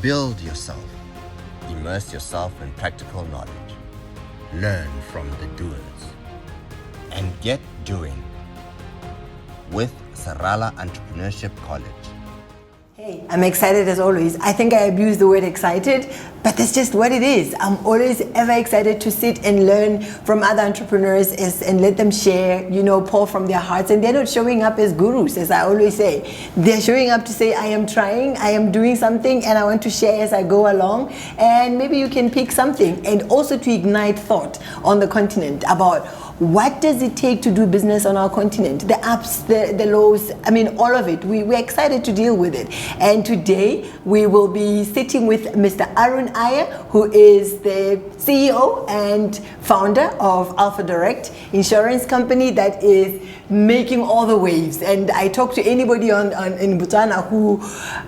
Build yourself. Immerse yourself in practical knowledge. Learn from the doers. And get doing with Sarala Entrepreneurship College. Hey, I'm excited as always. I think I abused the word excited, but that's just what it is. I'm always ever excited to sit and learn from other entrepreneurs and let them share, pour from their hearts. And they're not showing up as gurus, as I always say. They're showing up to say, I am trying, I am doing something, and I want to share as I go along. And maybe you can pick something. And also to ignite thought on the continent about what does it take to do business on our continent? The ups, the lows, all of it. We're excited to deal with it. And today we will be sitting with Mr. Arun Iyer, who is the CEO and founder of Alpha Direct Insurance Company that is making all the waves. And I talk to anybody in Botswana who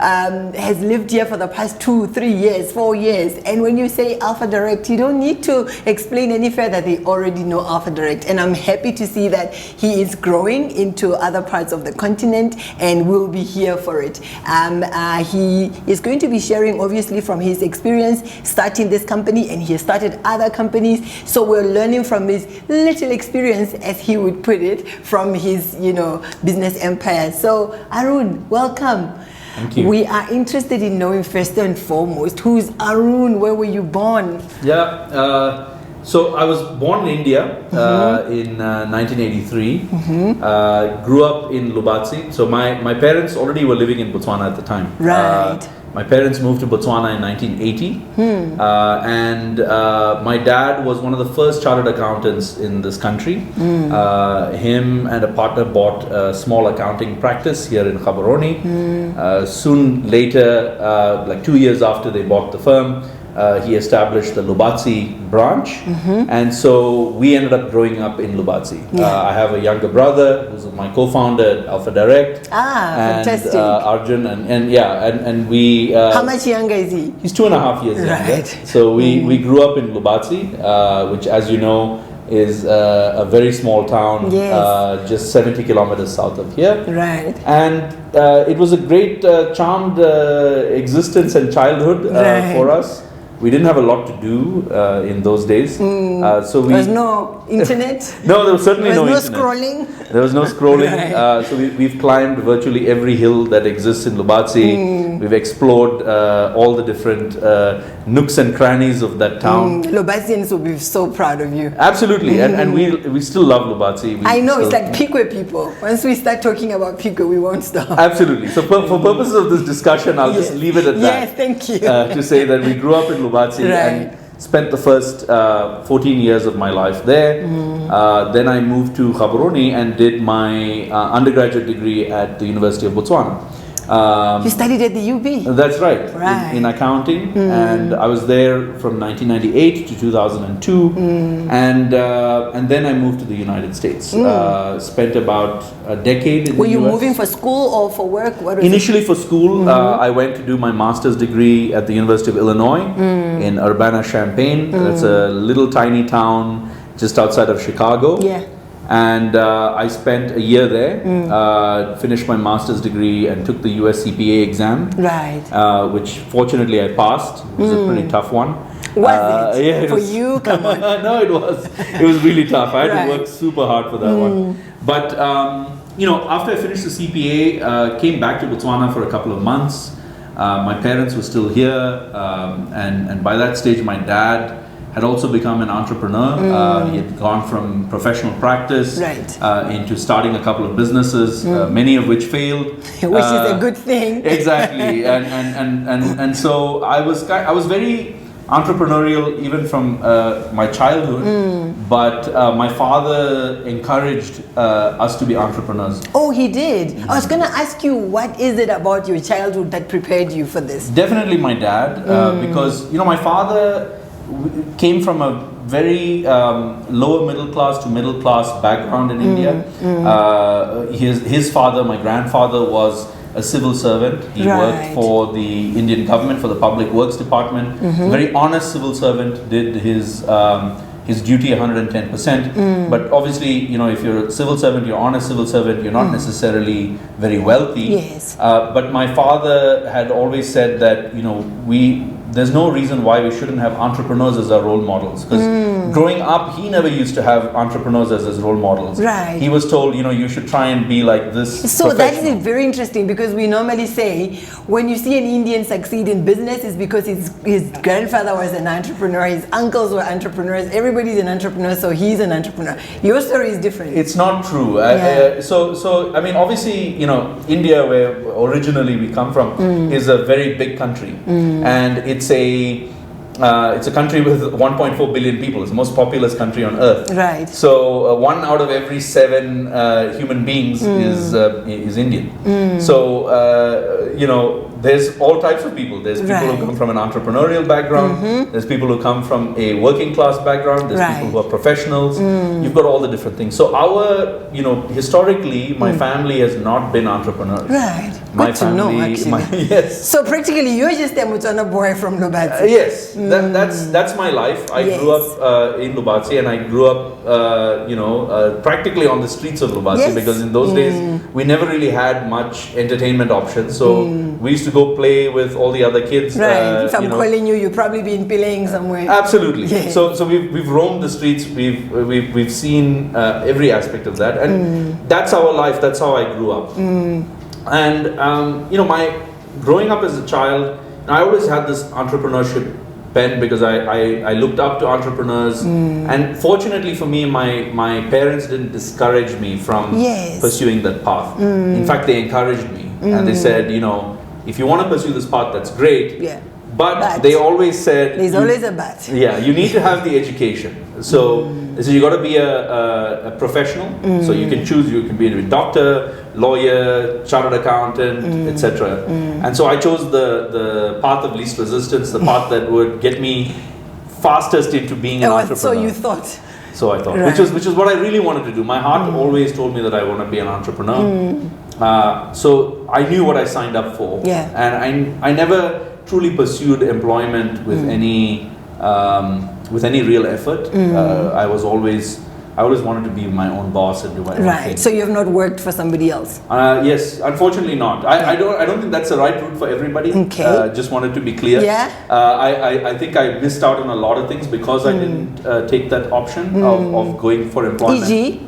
has lived here for the past 2, 3 years, 4 years. And when you say Alpha Direct, you don't need to explain any further. They already know Alpha Direct. And I'm happy to see that he is growing into other parts of the continent and will be here for it. He is going to be sharing, obviously, from his experience starting this company, and he has started other companies. So we're learning from his little experience, as he would put it, from his, business empire. So Arun, welcome. Thank you. We are interested in knowing first and foremost, who's Arun? Where were you born? Yeah. So I was born in India in 1983. Grew up in Lubatsi. So my parents already were living in Botswana at the time. Right. My parents moved to Botswana in 1980. And my dad was one of the first chartered accountants in this country. Him and a partner bought a small accounting practice here in Gaborone. Soon later, like 2 years after they bought the firm, he established the Lubatsi branch, and so we ended up growing up in Lubatsi. I have a younger brother who's my co-founder at Alpha Direct. And, fantastic. Arjun, and we. How much younger is he? He's 2.5 years younger. Right. So we grew up in Lubatsi, which, as you know, is a very small town, just 70 kilometers south of here. Right. And it was a great, charmed existence and childhood for us. We didn't have a lot to do in those days. There was no internet? No, there was certainly no internet. Scrolling? There was no scrolling. So we've climbed virtually every hill that exists in Lubatsi. We've explored all the different nooks and crannies of that town. Lubatsians will be so proud of you. Absolutely. And we still love Lubatsi. I know, it's like Pikwe people. Once we start talking about Pikwe, we won't stop. Absolutely. So for purposes of this discussion, I'll just leave it at that. Yes, thank you. To say that we grew up in Lubatsi and spent the first 14 years of my life there. Then I moved to Gaborone and did my undergraduate degree at the University of Botswana. You studied at the UB? That's right, in accounting, and I was there from 1998 to 2002, and then I moved to the United States. Spent about a decade in the US. Were you moving for school or for work? What was Initially for school. I went to do my master's degree at the University of Illinois in Urbana-Champaign. That's a little tiny town just outside of Chicago. And I spent a year there, finished my master's degree and took the US CPA exam, which fortunately I passed. It was a pretty tough one. Was it? Yeah, for you? Come on. No, it was. It was really tough. I had to work super hard for that one. But, after I finished the CPA, came back to Botswana for a couple of months. My parents were still here. And by that stage, my dad had also become an entrepreneur. He had gone from professional practice into starting a couple of businesses, many of which failed. Which is a good thing. Exactly, and so I was very entrepreneurial even from my childhood. But my father encouraged us to be entrepreneurs. Oh, he did? I was going to ask you, what is it about your childhood that prepared you for this? Definitely my dad, because my father came from a very lower middle class to middle class background in India. His father, my grandfather, was a civil servant. He worked for the Indian government, for the Public Works Department. Very honest civil servant, did his his duty 110%. But obviously, if you're a civil servant, you're on a civil servant, you're not necessarily very wealthy. Yes. But my father had always said that, there's no reason why we shouldn't have entrepreneurs as our role models. Because growing up, he never used to have entrepreneurs as his role models. Right. He was told, you should try and be like this. So that is very interesting, because we normally say when you see an Indian succeed in business, it's because his grandfather was an entrepreneur, his uncles were entrepreneurs, everybody's an entrepreneur, so he's an entrepreneur. Your story is different. It's not true. So I mean, obviously, India, where originally we come from, is a very big country, and it's a country with 1.4 billion people. It's the most populous country on earth. Right. So 1 out of every 7 human beings is Indian. So there's all types of people. There's people who come from an entrepreneurial background. There's people who come from a working class background. There's people who are professionals. You've got all the different things. So historically, my family has not been entrepreneurs. Right. My Good to know, actually. Yes. So practically, you're just a Mutswana boy from Lubatsi. Yes, that's my life. I grew up in Lubatsi, and I grew up, practically on the streets of Lubatsi, because in those days we never really had much entertainment options. So we used to go play with all the other kids. Right. If I'm calling you, you've probably been playing somewhere. Absolutely. Yes. So we've roamed the streets. We've seen every aspect of that, and that's our life. That's how I grew up. And my growing up as a child, I always had this entrepreneurship bent, because I looked up to entrepreneurs, and fortunately for me, my parents didn't discourage me from pursuing that path. In fact, they encouraged me, and they said, if you want to pursue this path, that's great. Yeah. But they always said, there's always a but. Yeah, you need to have the education. So you got to be a professional. So you can choose. You can be a doctor, lawyer, chartered accountant, etc. And so I chose the path of least resistance, the path that would get me fastest into being an entrepreneur. So you thought. So I thought, which is what I really wanted to do. My heart always told me that I want to be an entrepreneur. So I knew what I signed up for. Yeah. And I never truly pursued employment with any real effort. I always wanted to be my own boss and do my own thing. Right. So you have not worked for somebody else? Yes, unfortunately not. I don't think that's the right route for everybody. Okay. Just wanted to be clear. Yeah. I think I missed out on a lot of things because I didn't take that option of going for employment. E.g.?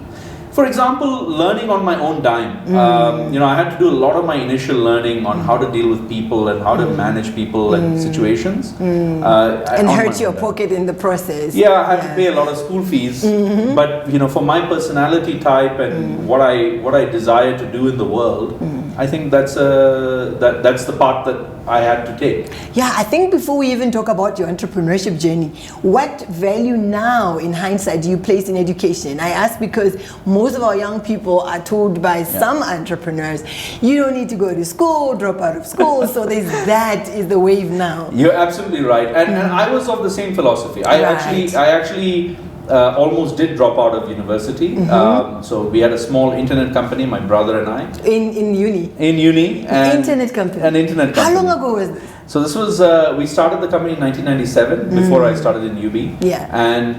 For example, learning on my own dime. I had to do a lot of my initial learning on how to deal with people and how to manage people and situations. And hurt your pocket in the process. Yeah, I had to pay a lot of school fees. But for my personality type and what I desire to do in the world, I think that's the path that I had to take. Yeah, I think before we even talk about your entrepreneurship journey, what value now in hindsight do you place in education? I ask because most of our young people are told by some entrepreneurs, you don't need to go to school, drop out of school. So that is the wave now. You're absolutely right. And I was of the same philosophy. I actually almost did drop out of university. So we had a small internet company, my brother and I. In uni? In uni. Internet company? An internet company. How long ago was this? So this was, we started the company in 1997, before I started in UB. Yeah. And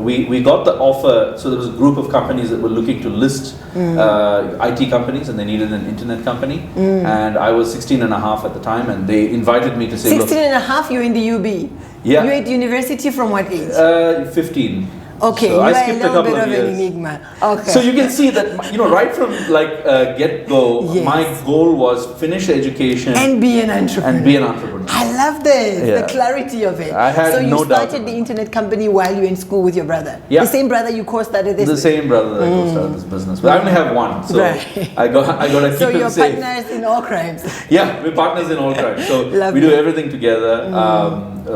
we got the offer, so there was a group of companies that were looking to list IT companies, and they needed an internet company. And I was 16 and a half at the time, and they invited me to say, 16 and a half, you're in the UB? Yeah. You're at university from what age? 15. Okay, so you I are a skipped a little couple bit of of years. an enigma. Okay. So you can see that, right from get-go, Yes. my goal was finish education and be an entrepreneur. I love this, the clarity of it. I had so you no doubt started the internet company while you were in school with your brother? Yeah. The same brother you co-started this The with? same brother that co-started this business. But I only have one, so I got to keep so him you're safe. partners in all crimes. Yeah, we're partners in all crimes. So we do everything together.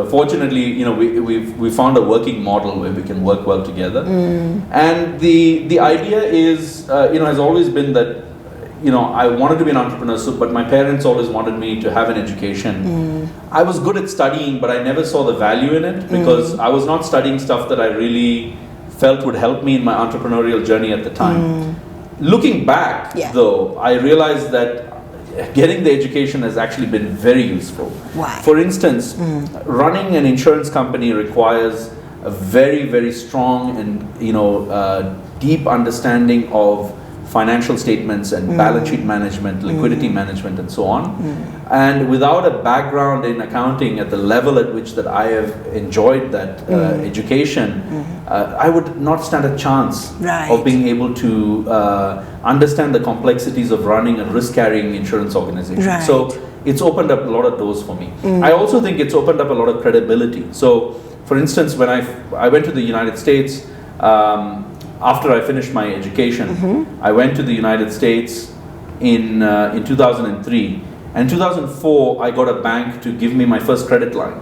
Fortunately, we found a working model where we can work well together. And the idea is, has always been that, I wanted to be an entrepreneur, but my parents always wanted me to have an education. I was good at studying, but I never saw the value in it because I was not studying stuff that I really felt would help me in my entrepreneurial journey at the time. Looking back, though, I realized that getting the education has actually been very useful. Why? For instance, running an insurance company requires a very, very strong and deep understanding of financial statements and balance sheet management, liquidity management, and so on. And without a background in accounting at the level at which that I have enjoyed that education, I would not stand a chance of being able to understand the complexities of running a risk-carrying insurance organization. Right. So it's opened up a lot of doors for me. I also think it's opened up a lot of credibility. So, for instance, when I went to the United States, after I finished my education, I went to the United States in 2003. And in 2004, I got a bank to give me my first credit line.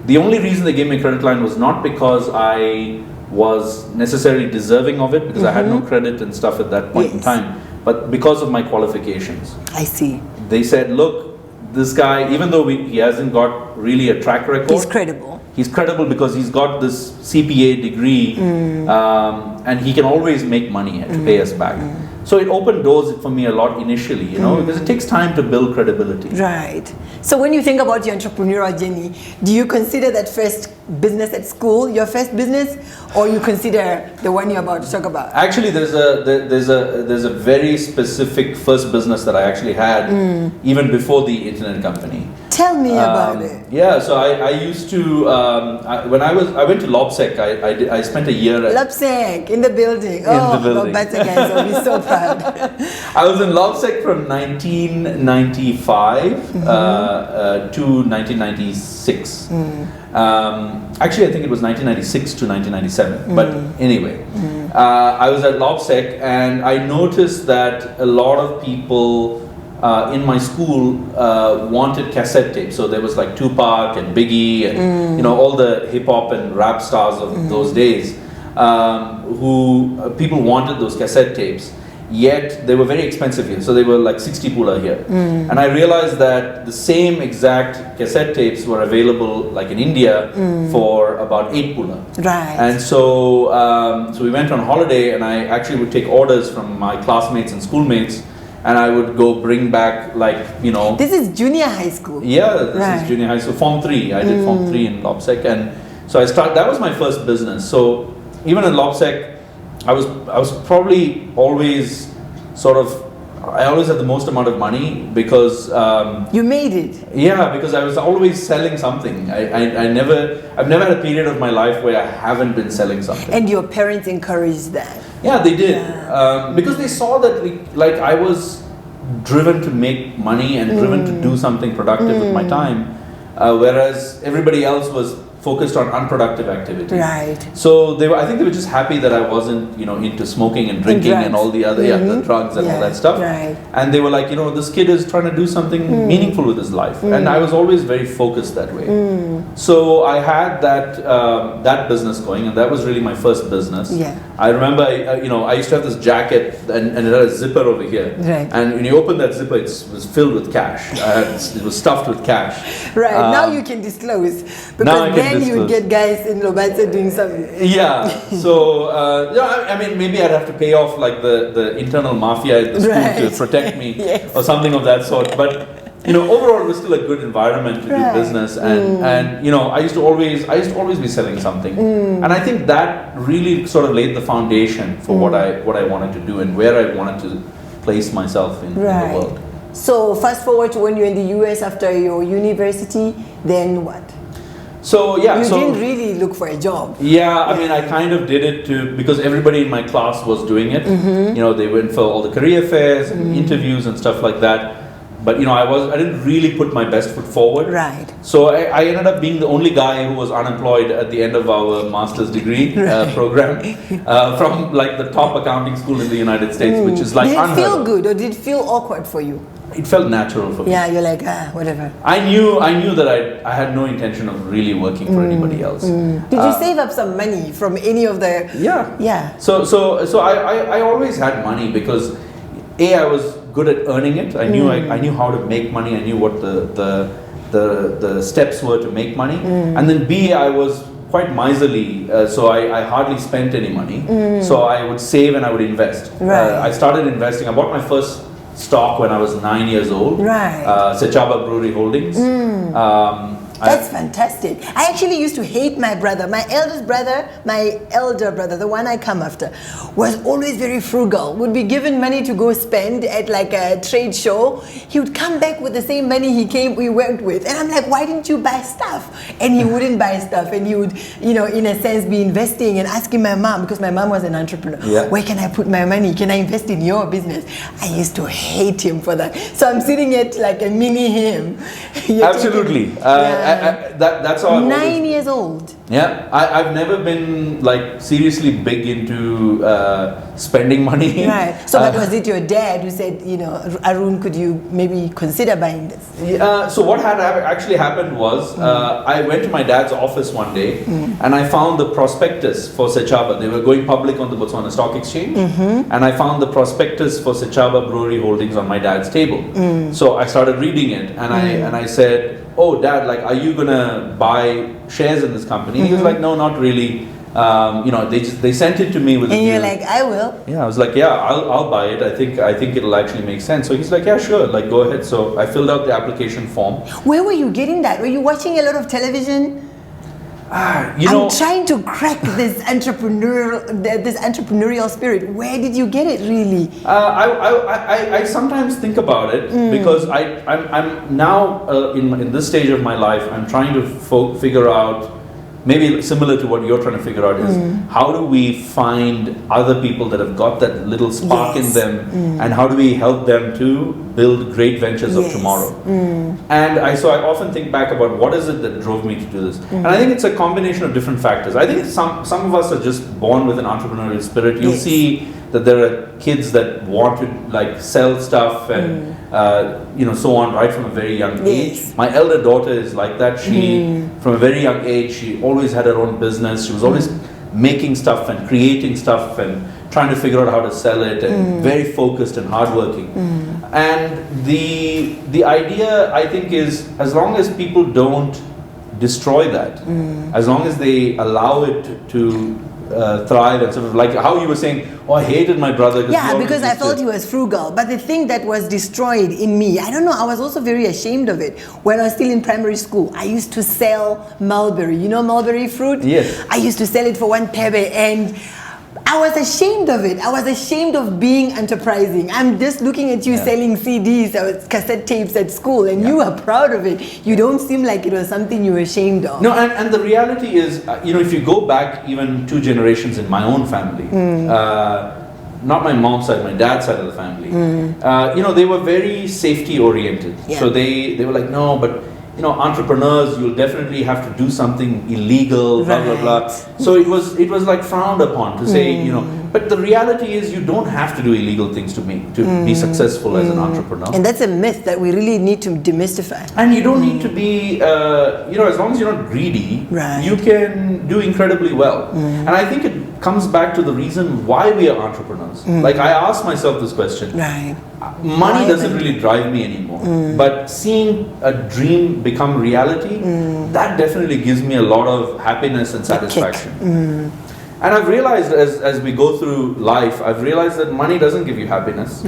The only reason they gave me a credit line was not because I was necessarily deserving of it, because I had no credit and stuff at that point in time, but because of my qualifications. I see. They said, look, this guy, even though he hasn't got really a track record, He's credible. He's credible because he's got this CPA degree, and he can always make money to pay us back. So it opened doors for me a lot initially, because it takes time to build credibility. Right. So when you think about your entrepreneurial journey, do you consider that first business at school your first business, or you consider the one you're about to talk about? Actually, there's a very specific first business that I actually had even before the internet company. Tell me about it. Yeah, so I used to when I went to LobSec. I spent a year at LobSec in the building. the building. Roberta guys will be so proud. I was in LobSec from 1995 to 1996. Actually, I think it was 1996 to 1997. But anyway, I was at LobSec, and I noticed that a lot of people in my school wanted cassette tapes. So there was like Tupac and Biggie and all the hip hop and rap stars of those days, who people wanted those cassette tapes. Yet they were very expensive here, so they were like 60 pula here. And I realized that the same exact cassette tapes were available like in India for about 8 pula. Right. And so so we went on holiday, and I actually would take orders from my classmates and schoolmates, and I would go bring back This is junior high school. Yeah, this is junior high school, Form 3. I did Form 3 in LobSec, and so that was my first business. So even in LobSec, I was probably always I always had the most amount of money because you made it. Yeah, because I was always selling something. I've never had a period of my life where I haven't been selling something. And your parents encouraged that. Yeah, they did. Because they saw that like I was driven to make money and driven to do something productive with my time, whereas everybody else was focused on unproductive activities. Right. So I think they were just happy that I wasn't, into smoking and drinking and all the other, the drugs and all that stuff. Right. And they were like, this kid is trying to do something meaningful with his life. And I was always very focused that way. So I had that business going, and that was really my first business. Yeah. I remember, I used to have this jacket, and it had a zipper over here. Right. And when you open that zipper, it was filled with cash. It was stuffed with cash. Right. Now you can disclose. Because then you would get guys in Lobatse doing something. Yeah. So, I mean, maybe I'd have to pay off like the internal mafia at the school to protect me or something of that sort. But, overall it was still a good environment to do business. And I used to always be selling something. And I think that really sort of laid the foundation for what I wanted to do and where I wanted to place myself in the world. So fast forward to when you're in the US after your university, then what? So you didn't really look for a job. Yeah, I mean, I kind of did it because everybody in my class was doing it. They went for all the career fairs and interviews and stuff like that. But I didn't really put my best foot forward. Right. So I ended up being the only guy who was unemployed at the end of our master's degree program from like the top accounting school in the United States, which is like unheard of. Did it feel good or did it feel awkward for you? It felt natural for me. Yeah, you're like, whatever. I knew that I had no intention of really working for anybody else. Did you save up some money from any of the? Yeah. So I always had money because I was good at earning it. I knew how to make money. I knew what the steps were to make money. And then B, I was quite miserly, so I hardly spent any money. So I would save and I would invest. Right. I started investing. I bought my first stock when I was 9 years old. Right. Sechaba Brewery Holdings. That's fantastic. I actually used to hate my brother. My elder brother, the one I come after, was always very frugal. Would be given money to go spend at like a trade show. He would come back with the same money we went with. And I'm like, why didn't you buy stuff? And he wouldn't buy stuff. And he would, in a sense, be investing and asking my mom, because my mom was an entrepreneur, where can I put my money? Can I invest in your business? I used to hate him for that. So I'm sitting at like a mini him. Absolutely. That's how 9 years old. Yeah, I've never been like seriously big into spending money. Right. So, but was it your dad who said, Arun, could you maybe consider buying this? So what had actually happened was I went to my dad's office one day and I found the prospectus for Sechaba. They were going public on the Botswana Stock Exchange, and I found the prospectus for Sechaba Brewery Holdings on my dad's table. So I started reading it, and I said, "Oh, Dad, like, are you gonna buy shares in this company?" He was like, "No, not really." They sent it to me with. And you're like, "I will." Yeah, I was like, "Yeah, I'll buy it. I think it'll actually make sense." So he's like, "Yeah, sure. Like, go ahead." So I filled out the application form. Where were you getting that? Were you watching a lot of television? I'm trying to crack this entrepreneurial spirit. Where did you get it, really? I sometimes think about it because I'm now in this stage of my life. I'm trying to figure out, maybe similar to what you're trying to figure out, is how do we find other people that have got that little spark in them, and how do we help them to build great ventures of tomorrow? And so I often think back about what is it that drove me to do this. And I think it's a combination of different factors. I think some of us are just born with an entrepreneurial spirit. You'll see that there are kids that want to like sell stuff and so on right from a very young age. My elder daughter is like that. She from a very young age, she always had her own business. She was always making stuff and creating stuff and trying to figure out how to sell it, and very focused and hardworking. And the idea, I think, is as long as people don't destroy that, as long as they allow it to thrive, and sort of like how you were saying, "Oh, I hated my brother." Because I thought he was frugal. But the thing that was destroyed in me, I don't know, I was also very ashamed of it. When I was still in primary school, I used to sell mulberry. You know mulberry fruit? Yes. I used to sell it for 1 pebe, and I was ashamed of it. I was ashamed of being enterprising. I'm just looking at you selling CDs or cassette tapes at school, and you are proud of it. You don't seem like it was something you were ashamed of. No, and the reality is, if you go back even 2 generations in my own family, not my mom's side, my dad's side of the family, they were very safety oriented. So they were like, no, but entrepreneurs, you'll definitely have to do something illegal, blah, blah, blah. So it was like frowned upon to say, but the reality is you don't have to do illegal things to be successful as an entrepreneur. And that's a myth that we really need to demystify. And you don't need to be, as long as you're not greedy, you can do incredibly well. And I think it comes back to the reason why we are entrepreneurs. Like, I ask myself this question. Money doesn't really drive me anymore, but seeing a dream become reality, that definitely gives me a lot of happiness and satisfaction. And I've realized as we go through life, I've realized that money doesn't give you happiness.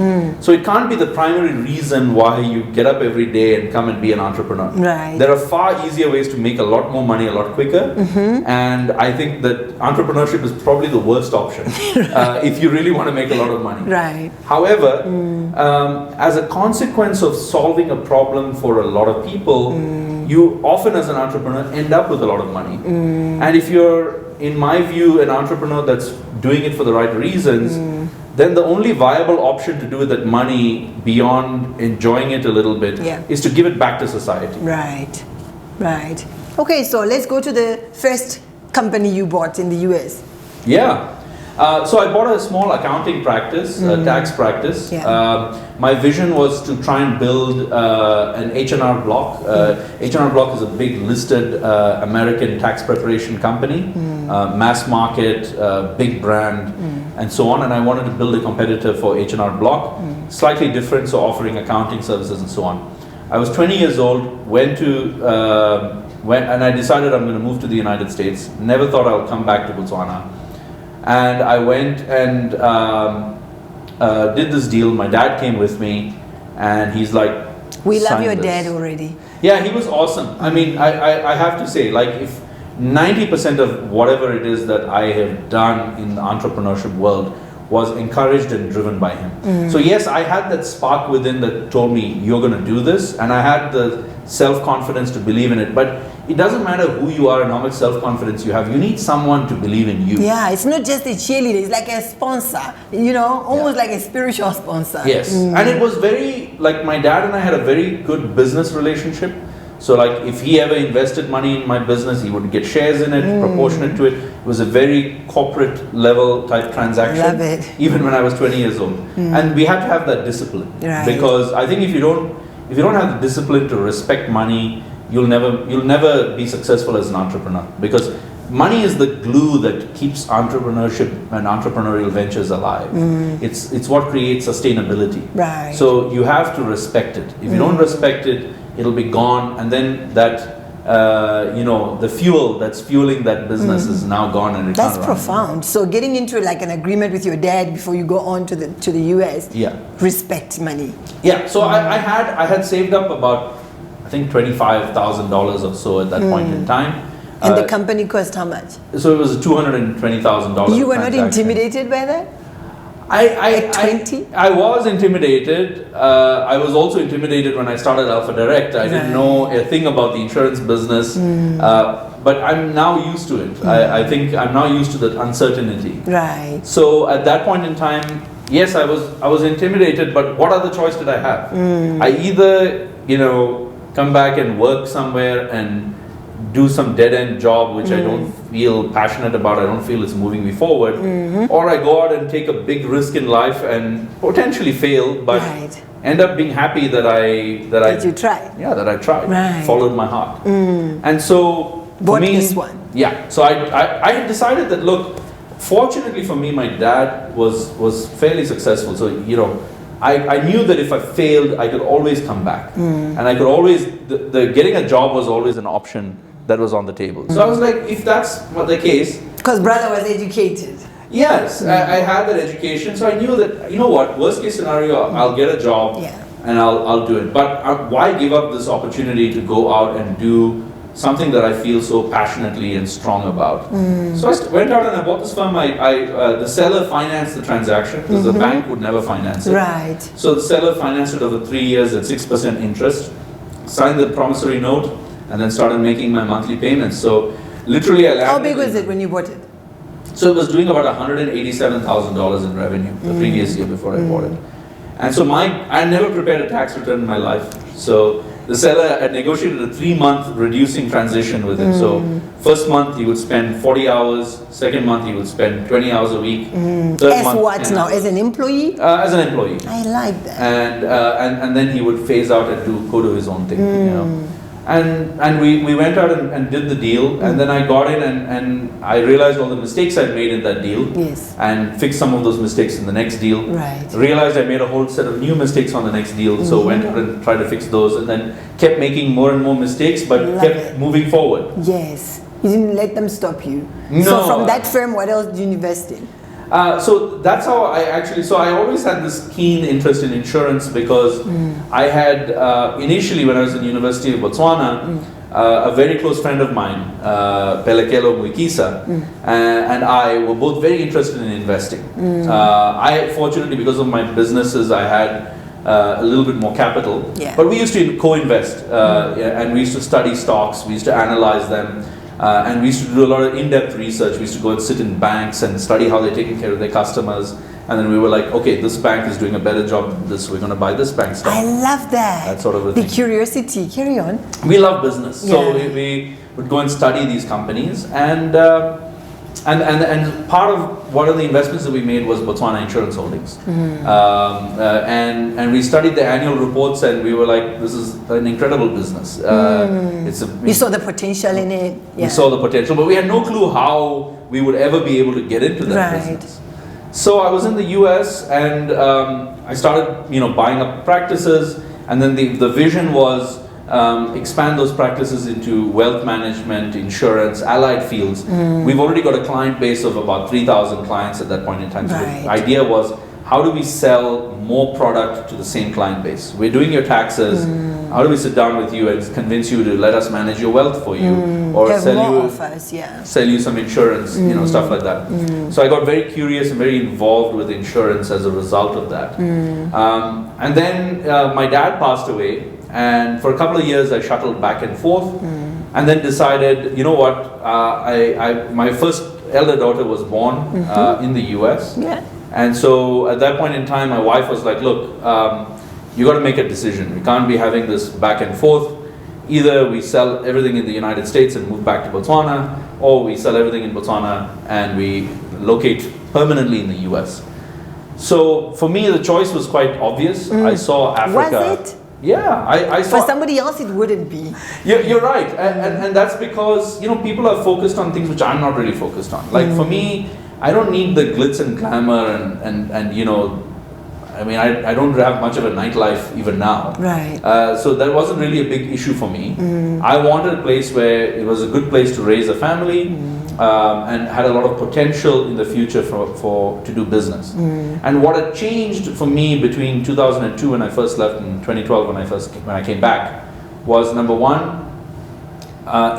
So it can't be the primary reason why you get up every day and come and be an entrepreneur. There are far easier ways to make a lot more money a lot quicker. And I think that entrepreneurship is probably the worst option if you really want to make a lot of money. However, as a consequence of solving a problem for a lot of people, you often as an entrepreneur end up with a lot of money. And if you're, in my view, an entrepreneur that's doing it for the right reasons, then the only viable option to do with that money beyond enjoying it a little bit is to give it back to society. Right. Okay, so let's go to the first company you bought in the US. So I bought a small accounting practice, a tax practice. My vision was to try and build an H&R Block. H&R Block is a big listed American tax preparation company, mass market, big brand, and so on. And I wanted to build a competitor for H&R Block, slightly different, so offering accounting services and so on. I was 20 years old, and I decided I'm going to move to the United States. Never thought I'll come back to Botswana. And I went and did this deal. My dad came with me, and he's like, "We love your dad already." Yeah, he was awesome. I mean, I have to say, like, if 90% of whatever it is that I have done in the entrepreneurship world was encouraged and driven by him. So yes, I had that spark within that told me, you're going to do this, and I had the self-confidence to believe in it. But it doesn't matter who you are and how much self-confidence you have, you need someone to believe in you. Yeah, it's not just a cheerleader, it's like a sponsor, almost like a spiritual sponsor. Yes, and it was very, like, my dad and I had a very good business relationship. So, like, if he ever invested money in my business, he would get shares in it, proportionate to it. It was a very corporate level type transaction. Love it. Even when I was 20 years old. And we had to have that discipline. Right. Because I think if you don't have the discipline to respect money, you'll never be successful as an entrepreneur. Because money is the glue that keeps entrepreneurship and entrepreneurial ventures alive. It's what creates sustainability. Right. So you have to respect it. If you don't respect it, it'll be gone, and then that the fuel that's fueling that business is now gone, and it That's can't run. profound. So getting into like an agreement with your dad before you go on to the US. Yeah. Respect money. Yeah. So I had saved up about, I think, $25,000 or so at that point in time. And the company cost how much? So it was $220,000. You were not intimidated by that? At 20? I was intimidated. I was also intimidated when I started Alpha Direct. I didn't know a thing about the insurance business, but I'm now used to it. I think I'm now used to that uncertainty. Right. So at that point in time, yes, I was intimidated, but what other choice did I have? I either, come back and work somewhere and do some dead-end job which I don't feel passionate about, I don't feel it's moving me forward, or I go out and take a big risk in life and potentially fail, but end up being happy that you tried. Yeah, that I tried, Right. followed my heart. And so for Bought me, this one. yeah, so I had decided that, look, fortunately for me, my dad was fairly successful, so I knew that if I failed, I could always come back, and I could always the getting a job was always an option that was on the table. So I was like, if that's the case, Because brother was educated. yes, I had that education, so I knew that, worst case scenario, I'll get a job, and I'll do it. But why give up this opportunity to go out and do something that I feel so passionately and strong about? So I went out and I bought this firm. The seller financed the transaction because the bank would never finance it. Right. So the seller financed it over 3 years at 6% interest, signed the promissory note, and then started making my monthly payments. So literally I landed. How big was it when you bought it? So it was doing about $187,000 in revenue the previous year before I bought it. And so I never prepared a tax return in my life. So the seller had negotiated a 3-month reducing transition with it. So first month he would spend 40 hours, second month he would spend 20 hours a week. Third As month, what 10 now? hours. As an employee? As an employee. I like that. And then he would phase out and go do his own thing, And we went out and did the deal, and then I got in and I realized all the mistakes I'd made in that deal, Yes. and fixed some of those mistakes in the next deal. Right. Realized I made a whole set of new mistakes on the next deal, so went out and tried to fix those, and then kept making more and more mistakes, but Love kept it. moving forward. Yes. You didn't let them stop you. No. So from that firm, what else did you invest in? So that's how I always had this keen interest in insurance because I had, initially when I was in University of Botswana, a very close friend of mine, Pelekelo Muikisa, and I were both very interested in investing. I, fortunately, because of my businesses, I had a little bit more capital, but we used to co-invest, and we used to study stocks, we used to analyze them. And we used to do a lot of in-depth research. We used to go and sit in banks and study how they're taking care of their customers. And then we were like, okay, this bank is doing a better job than this. We're going to buy this bank stock. I love that. That sort of a the thing. curiosity. Carry on. We love business. So Yeah. we would go and study these companies. And part of one of the investments that we made was Botswana Insurance Holdings. And we studied the annual reports and we were like, this is an incredible business. You saw the potential in it. We saw the potential, but we had no clue how we would ever be able to get into that Right. business. So I was in the US and I started, buying up practices, and then the vision was expand those practices into wealth management, insurance, allied fields. We've already got a client base of about 3,000 clients at that point in time. So Right. the idea was, how do we sell more product to the same client base? We're doing your taxes. How do we sit down with you and convince you to let us manage your wealth for you, or Have sell more you offers, yeah. sell you some insurance, stuff like that. So I got very curious and very involved with insurance as a result of that. And then my dad passed away, and for a couple of years I shuttled back and forth, and then decided, you know what, my first elder daughter was born in the US. Yeah. And so at that point in time, my wife was like, look, you got to make a decision. We can't be having this back and forth. Either we sell everything in the United States and move back to Botswana, or we sell everything in Botswana and we locate permanently in the US. So for me, the choice was quite obvious. I saw Africa. Was it? Yeah, I saw. For somebody else, it wouldn't be. You're right. And that's because, people are focused on things which I'm not really focused on. Like for me, I don't need the glitz and glamour and I don't have much of a nightlife even now. Right. So that wasn't really a big issue for me. I wanted a place where it was a good place to raise a family and had a lot of potential in the future to do business. And what had changed for me between 2002 when I first left and 2012 when I came back was, number one,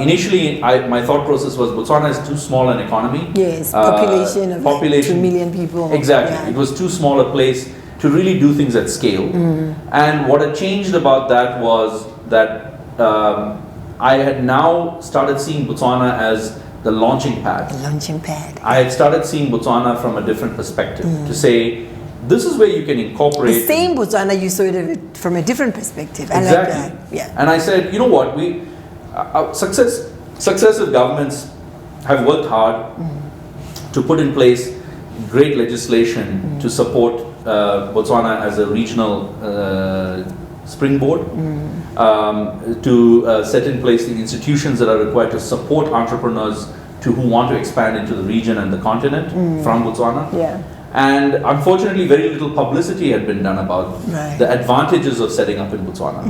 initially, my thought process was Botswana is too small an economy. Yes, population of like 2 million people. Exactly. Yeah. It was too small a place to really do things at scale. And what had changed about that was that I had now started seeing Botswana as the launching pad. The launching pad. I had started seeing Botswana from a different perspective, to say, this is where you can incorporate... The same Botswana, you saw it from a different perspective. I Exactly. like that. Yeah. And I said, you know what, successive governments have worked hard to put in place great legislation to support Botswana as a regional springboard, to set in place the institutions that are required to support entrepreneurs who want to expand into the region and the continent from Botswana. Yeah. And unfortunately, very little publicity had been done about the advantages of setting up in Botswana.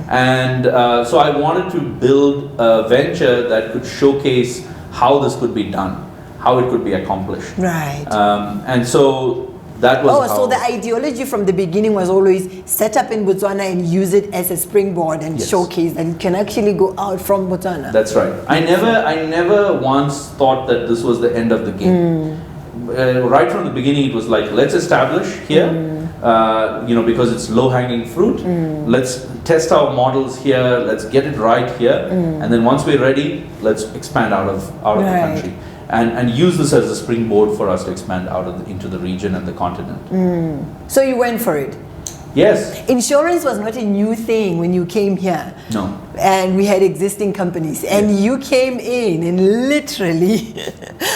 And so I wanted to build a venture that could showcase how this could be done, how it could be accomplished. Right. And so that was so the ideology from the beginning was always set up in Botswana and use it as a springboard and showcase that it can actually go out from Botswana. That's right. I never once thought that this was the end of the game. Right from the beginning, it was like, let's establish here, because it's low-hanging fruit. Let's test our models here. Let's get it right here, and then once we're ready, let's expand out of the country, and use this as a springboard for us to expand into the region and the continent. So you went for it. Yes. Insurance was not a new thing when you came here. No. And we had existing companies, and you came in and literally,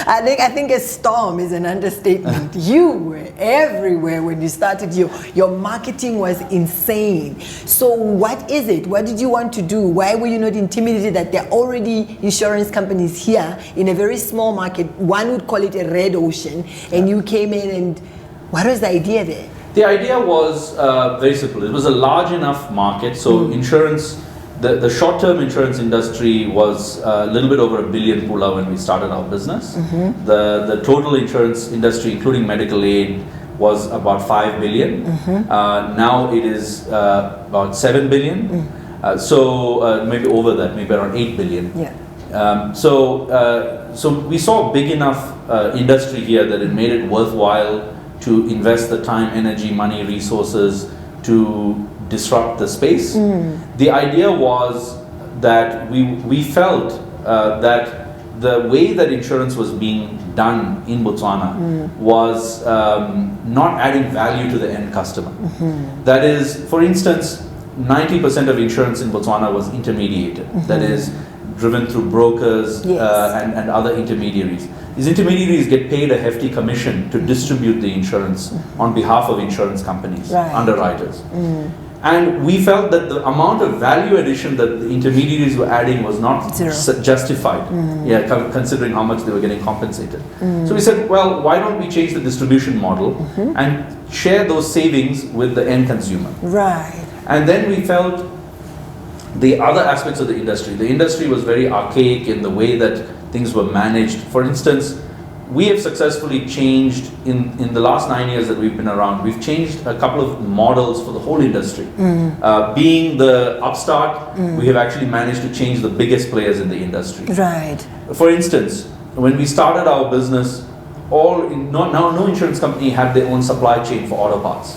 I think a storm is an understatement. You were everywhere when you started. Your marketing was insane. So what is it? What did you want to do? Why were you not intimidated that there are already insurance companies here in a very small market? One would call it a red ocean, and you came in, and what was the idea there? The idea was very simple. It was a large enough market, so insurance, the short-term insurance industry was a little bit over 1 billion pula when we started our business. The total insurance industry, including medical aid, was about 5 billion. Now it is about 7 billion. So maybe over that, maybe around 8 billion. Yeah. So we saw a big enough industry here that it made it worthwhile to invest the time, energy, money, resources to disrupt the space. The idea was that we felt that the way that insurance was being done in Botswana was not adding value to the end customer. That is, for instance, 90% of insurance in Botswana was intermediated. That is, driven through brokers and other intermediaries. These intermediaries get paid a hefty commission to distribute the insurance on behalf of insurance companies, underwriters. And we felt that the amount of value addition that the intermediaries were adding was not justified, considering how much they were getting compensated. So we said, well, why don't we change the distribution model and share those savings with the end consumer? Right. And then we felt the other aspects of the industry was very archaic in the way that things were managed. For instance, we have successfully changed in the last 9 years that we've been around. We've changed a couple of models for the whole industry. Being the upstart, we have actually managed to change the biggest players in the industry. Right. For instance, when we started our business, no insurance company had their own supply chain for auto parts.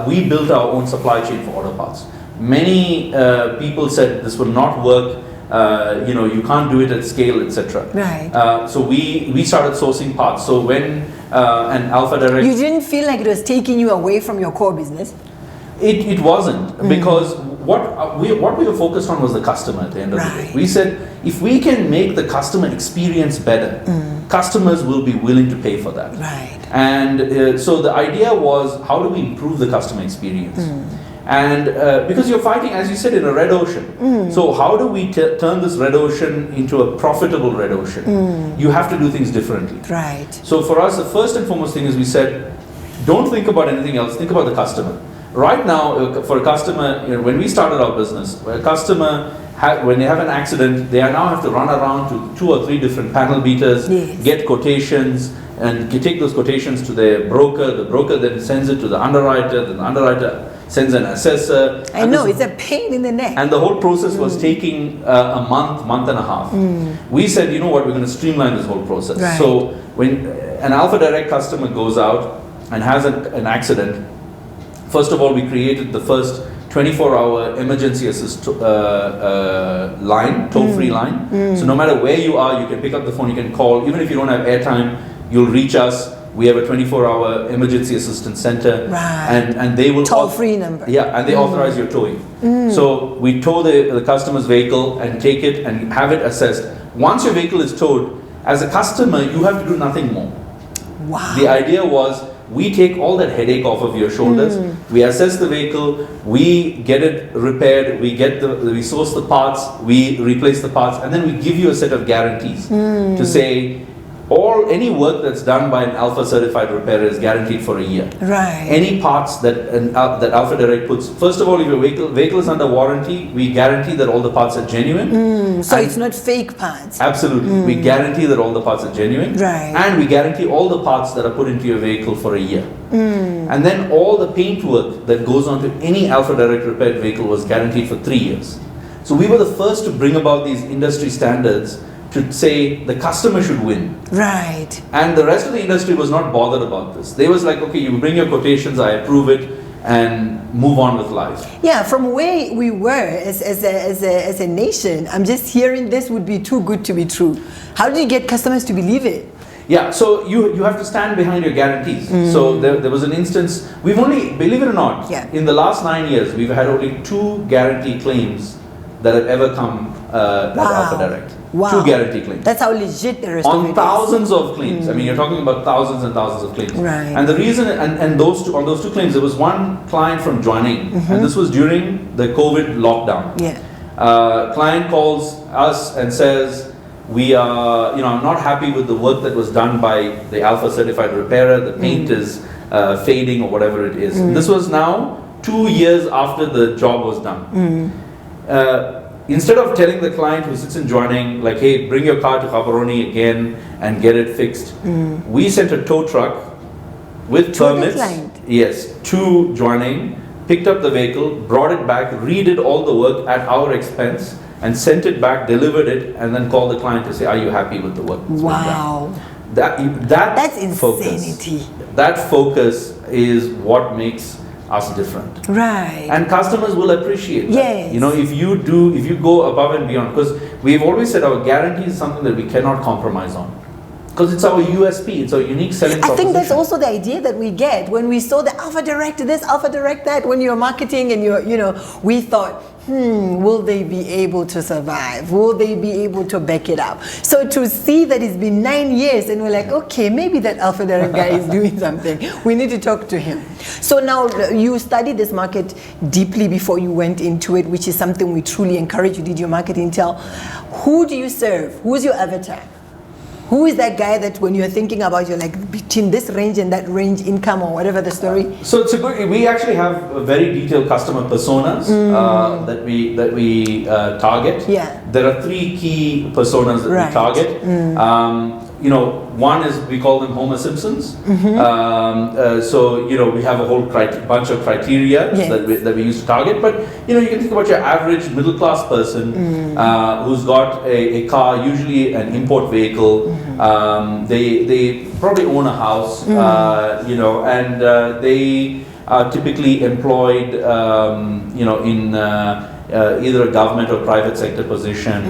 We built our own supply chain for auto parts. Many people said this will not work. You can't do it at scale, etc. Right. So we started sourcing parts. So when an Alpha Direct, You didn't feel like it was taking you away from your core business? it wasn't, because what we were focused on was the customer at the end of the day. Right. We said if we can make the customer experience better, customers will be willing to pay for that. Right. And so the idea was, how do we improve the customer experience? And because you're fighting, as you said, in a red ocean. So how do we turn this red ocean into a profitable red ocean? You have to do things differently. Right. So for us, the first and foremost thing is we said, don't think about anything else, think about the customer. Right now, for a customer, when we started our business, a customer, when they have an accident, they now have to run around to 2 or 3 different panel beaters, Yes. get quotations, and take those quotations to their broker. The broker then sends it to the underwriter, then the underwriter sends an assessor. I know, it's a pain in the neck. And the whole process was taking a month and a half. We said, you know what, we're going to streamline this whole process. Right. So when an Alpha Direct customer goes out and has an accident, first of all, we created the first 24-hour emergency assist line, toll-free line. So no matter where you are, you can pick up the phone, you can call. Even if you don't have airtime, you'll reach us. We have a 24-hour emergency assistance center. Right. And they will... Toll-free number. Yeah, and they authorize your towing. So we tow the customer's vehicle and take it and have it assessed. Once your vehicle is towed, as a customer, you have to do nothing more. Wow. The idea was, we take all that headache off of your shoulders. We assess the vehicle, we get it repaired, we source the parts, we replace the parts, and then we give you a set of guarantees to say, any work that's done by an Alpha certified repairer is guaranteed for a year. Right. Any parts that that Alpha Direct puts, first of all, if your vehicle is under warranty, we guarantee that all the parts are genuine. So And- it's not fake parts. Absolutely. We guarantee that all the parts are genuine. Right. And we guarantee all the parts that are put into your vehicle for a year. And then all the paint work that goes onto any Alpha Direct repaired vehicle was guaranteed for 3 years. So we were the first to bring about these industry standards to say the customer should win. Right. And the rest of the industry was not bothered about this. They was like, okay, you bring your quotations, I approve it, and move on with life. Yeah, from where we were as a nation, I'm just hearing this would be too good to be true. How do you get customers to believe it? Yeah, so you have to stand behind your guarantees. So there was an instance, we've only, believe it or not, Yeah. in the last 9 years, we've had only 2 guarantee claims that have ever come at Alpha Direct. Wow. 2 guarantee claims. That's how legit the rest of it On is. thousands of claims. I mean, you're talking about thousands and thousands of claims. Right. And the reason, and on those 2 claims, there was one client from Joining, and this was during the COVID lockdown. Yeah. Client calls us and says, I'm not happy with the work that was done by the Alpha certified repairer. The paint is fading or whatever it is. This was now 2 years after the job was done. Instead of telling the client who sits in Joining, like, hey, bring your car to Khabaroni again and get it fixed, we sent a tow truck with To the permits. client? Yes, to Joining, picked up the vehicle, brought it back, redid all the work at our expense, and sent it back, delivered it, and then called the client to say, are you happy with the work that's been done? Wow. That's insanity. That focus is what makes us different. Right. And customers will appreciate that. Yes. If you go above and beyond, because we've always said our guarantee is something that we cannot compromise on. Because it's our USP, it's our unique selling I proposition. think that's also the idea that we get when we saw the Alpha Direct this, Alpha Direct that. When you're marketing and we thought, will they be able to survive? Will they be able to back it up? So to see that it's been 9 years and we're like, okay, maybe that Alpha Direct guy is doing something. We need to talk to him. So now you studied this market deeply before you went into it, which is something we truly encourage. You did your market intel. Who do you serve? Who's your avatar? Who is that guy that when you're thinking about, you're like between this range and that range income or whatever the story? So it's we actually have a very detailed customer personas that we target. Yeah. There are 3 key personas that Right. we target. one is we call them Homer Simpsons. So we have a whole bunch of criteria that we use to target. But you can think about your average middle class person who's got a car, usually an import vehicle. They probably own a house, and they are typically employed, in either a government or private sector position,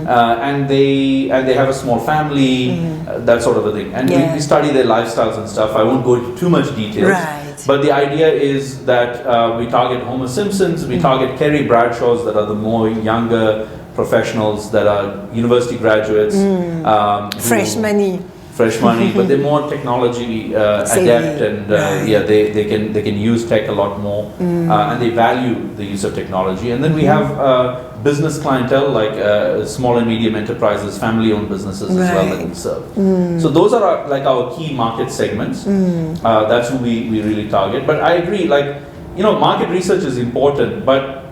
and they have a small family, that sort of a thing. And we study their lifestyles and stuff. I won't go into too much details. Right. But the idea is that we target Homer Simpsons, we target Kerry Bradshaws, that are the more younger professionals that are university graduates, Fresh money, but they're more technology adept, and they can use tech a lot more, and they value the use of technology. And then we have business clientele, like small and medium enterprises, family-owned businesses as well that we serve. So those are our key market segments. That's who we really target. But I agree, market research is important, but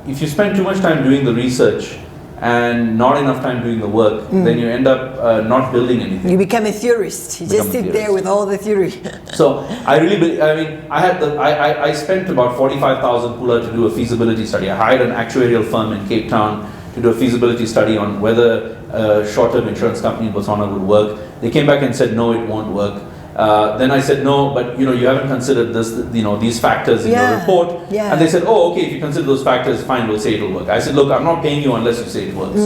if you spend too much time doing the research and not enough time doing the work, then you end up not building anything. You become a theorist. You just sit there with all the theory. So I really, I spent about 45,000 pula to do a feasibility study. I hired an actuarial firm in Cape Town to do a feasibility study on whether a short-term insurance company in Botswana would work. They came back and said, no, it won't work. Then I said, no, but you haven't considered this, these factors in your report. And they said, oh, okay, if you consider those factors, fine, we'll say it'll work. I said, look, I'm not paying you unless you say it works.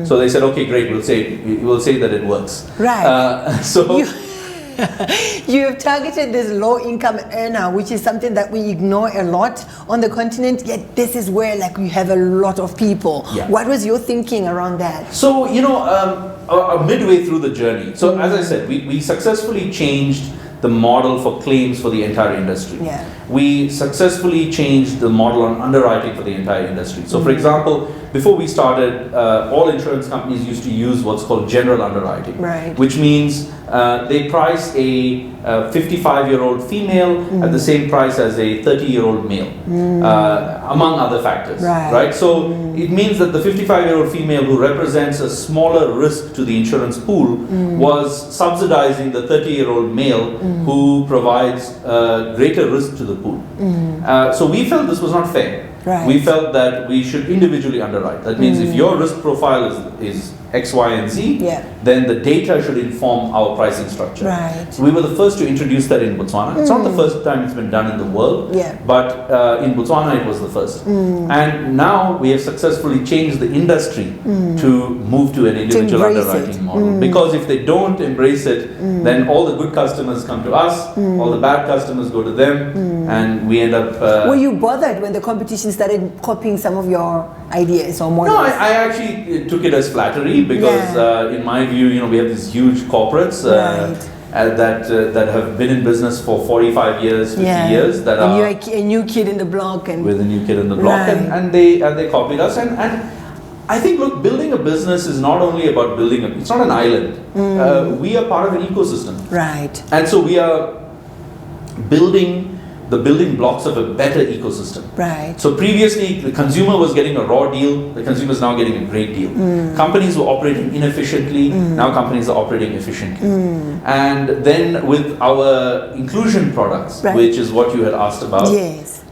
So they said, okay, great, we'll say that it works. Right. So you have targeted this low-income earner, which is something that we ignore a lot on the continent, yet this is where we have a lot of people. What was your thinking around that? So, midway through the journey. So as I said, we successfully changed the model for claims for the entire industry. We successfully changed the model on underwriting for the entire industry. So for example, before we started, all insurance companies used to use what's called general underwriting, which means they price a 55-year-old female at the same price as a 30-year-old male, among other factors, right? So it means that the 55-year-old female, who represents a smaller risk to the insurance pool, was subsidizing the 30-year-old male who provides greater risk to the pool. So we felt this was not fair. We felt that we should individually underwrite. That means if your risk profile is X, Y, and Z, then the data should inform our pricing structure. So we were the first to introduce that in Botswana. It's not the first time it's been done in the world, but in Botswana it was the first. And now we have successfully changed the industry to move to an individual underwriting model. Because if they don't embrace it, then all the good customers come to us, all the bad customers go to them, and we end up... Were you bothered when the competition started copying some of your ideas or models? No, I actually took it as flattery, because in my view, we have these huge corporates that have been in business for 45 years, 50 years. That and you're a new kid in the block. With a new kid in the block, and they copied us. And I think, look, building a business is not only about building it's not an island. We are part of an ecosystem. And so we are building the building blocks of a better ecosystem. So previously, the consumer was getting a raw deal, the consumer is now getting a great deal. Companies were operating inefficiently, now companies are operating efficiently. And then with our inclusion products, which is what you had asked about,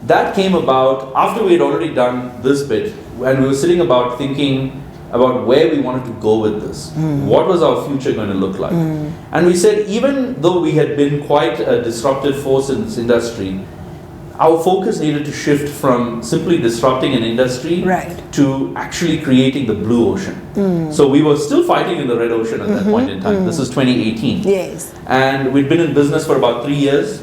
that came about after we had already done this bit, and we were sitting about thinking about where we wanted to go with this. What was our future going to look like? And we said, even though we had been quite a disruptive force in this industry, our focus needed to shift from simply disrupting an industry to actually creating the blue ocean. So we were still fighting in the red ocean at that point in time. This is 2018. And we'd been in business for about 3 years.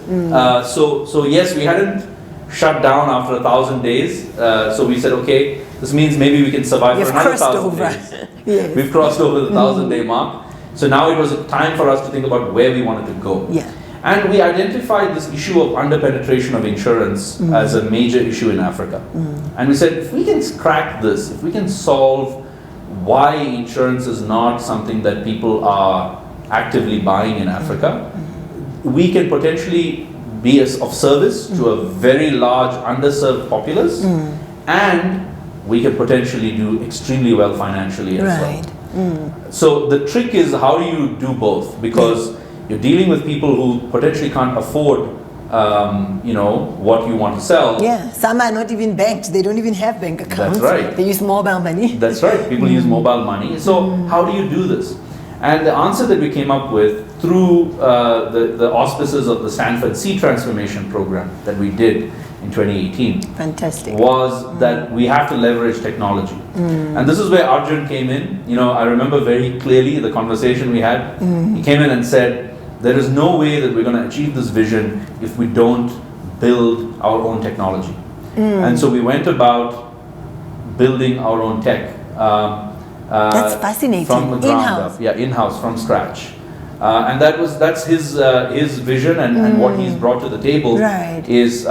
So yes, we hadn't shut down after 1,000 days. So we said, okay, this means maybe we can survive for another 1,000 days. We've crossed over the 1,000-day mark. So now it was time for us to think about where we wanted to go. And we identified this issue of underpenetration of insurance as a major issue in Africa. And we said, if we can crack this, if we can solve why insurance is not something that people are actively buying in Africa, we can potentially be of service to a very large underserved populace, and we can potentially do extremely well financially as well. So the trick is, how do you do both? Because you're dealing with people who potentially can't afford what you want to sell. Yeah, some are not even banked. They don't even have bank accounts. That's right. They use mobile money. That's right. People use mobile money. So how do you do this? And the answer that we came up with through the auspices of the Stanford Sea Transformation Program that we did in 2018 Fantastic. was that we have to leverage technology. And this is where Arjun came in. I remember very clearly the conversation we had. He came in and said, there is no way that we're going to achieve this vision if we don't build our own technology. And so we went about building our own tech. That's fascinating. From the ground In-house. up. Yeah, in-house, from scratch. And that's his vision and what he's brought to the table. Right. Is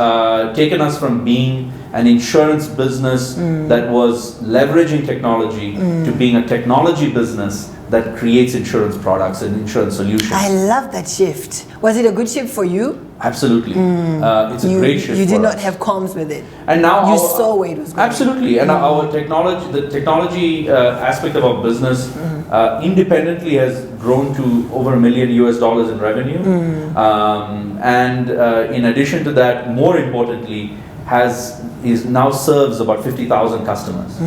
taken us from being an insurance business that was leveraging technology to being a technology business that creates insurance products and insurance solutions. I love that shift. Was it a good shift for you? Absolutely. It's a great shift. You did for not us. have qualms with it. And now you saw where it was going. Absolutely. And our technology, the technology aspect of our business independently has grown to over $1 million in revenue. And in addition to that, more importantly, now serves about 50,000 customers.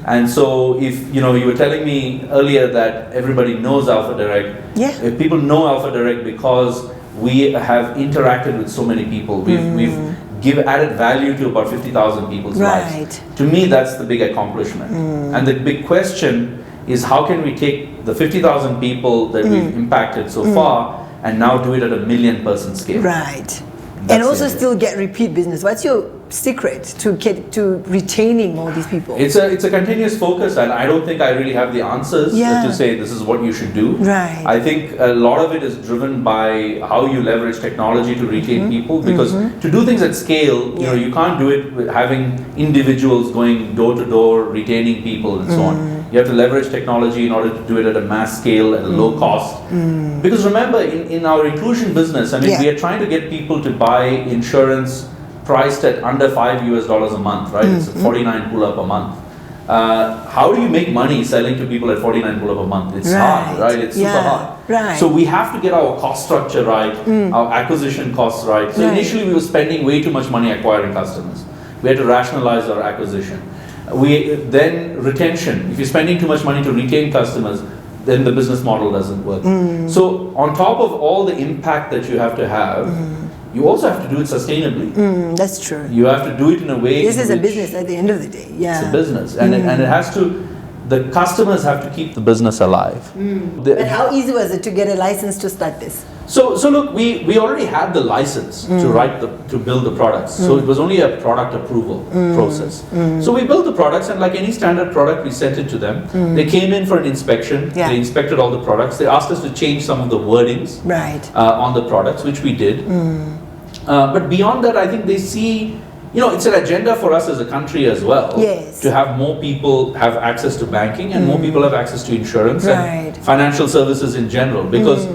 And so if you were telling me earlier that everybody knows Alpha Direct, if people know Alpha Direct because we have interacted with so many people, we've added value to about 50,000 people's lives. To me, that's the big accomplishment. And the big question is, how can we take the 50,000 people that we've impacted so far and now do it at a 1 million person scale? Right. And also still get repeat business. What's your secret to retaining all these people? It's a continuous focus, and I don't think I really have the answers to say this is what you should do. Right. I think a lot of it is driven by how you leverage technology to retain people, because to do things at scale, you can't do it with having individuals going door to door, retaining people and so on. You have to leverage technology in order to do it at a mass scale, at a low cost. Because remember, in our inclusion business, I mean, we are trying to get people to buy insurance priced at under $5 a month, right? It's a 49 pull-up a month. How do you make money selling to people at 49 pull-up a month? It's hard, right? It's super hard. Right. So we have to get our cost structure right, our acquisition costs right. So initially we were spending way too much money acquiring customers. We had to rationalize our acquisition. Then retention. If you're spending too much money to retain customers, then the business model doesn't work. So on top of all the impact that you have to have, you also have to do it sustainably. That's true. You have to do it in a way. This is a business at the end of the day. Yeah. It's a business, and it has to. The customers have to keep the business alive. But how easy was it to get a license to start this? So look, we already had the license to build the products. So it was only a product approval process. So we built the products, and like any standard product, we sent it to them. They came in for an inspection. They inspected all the products. They asked us to change some of the wordings on the products, which we did. But beyond that, I think they see, it's an agenda for us as a country as well. Yes. To have more people have access to banking and more people have access to insurance and financial services in general. Because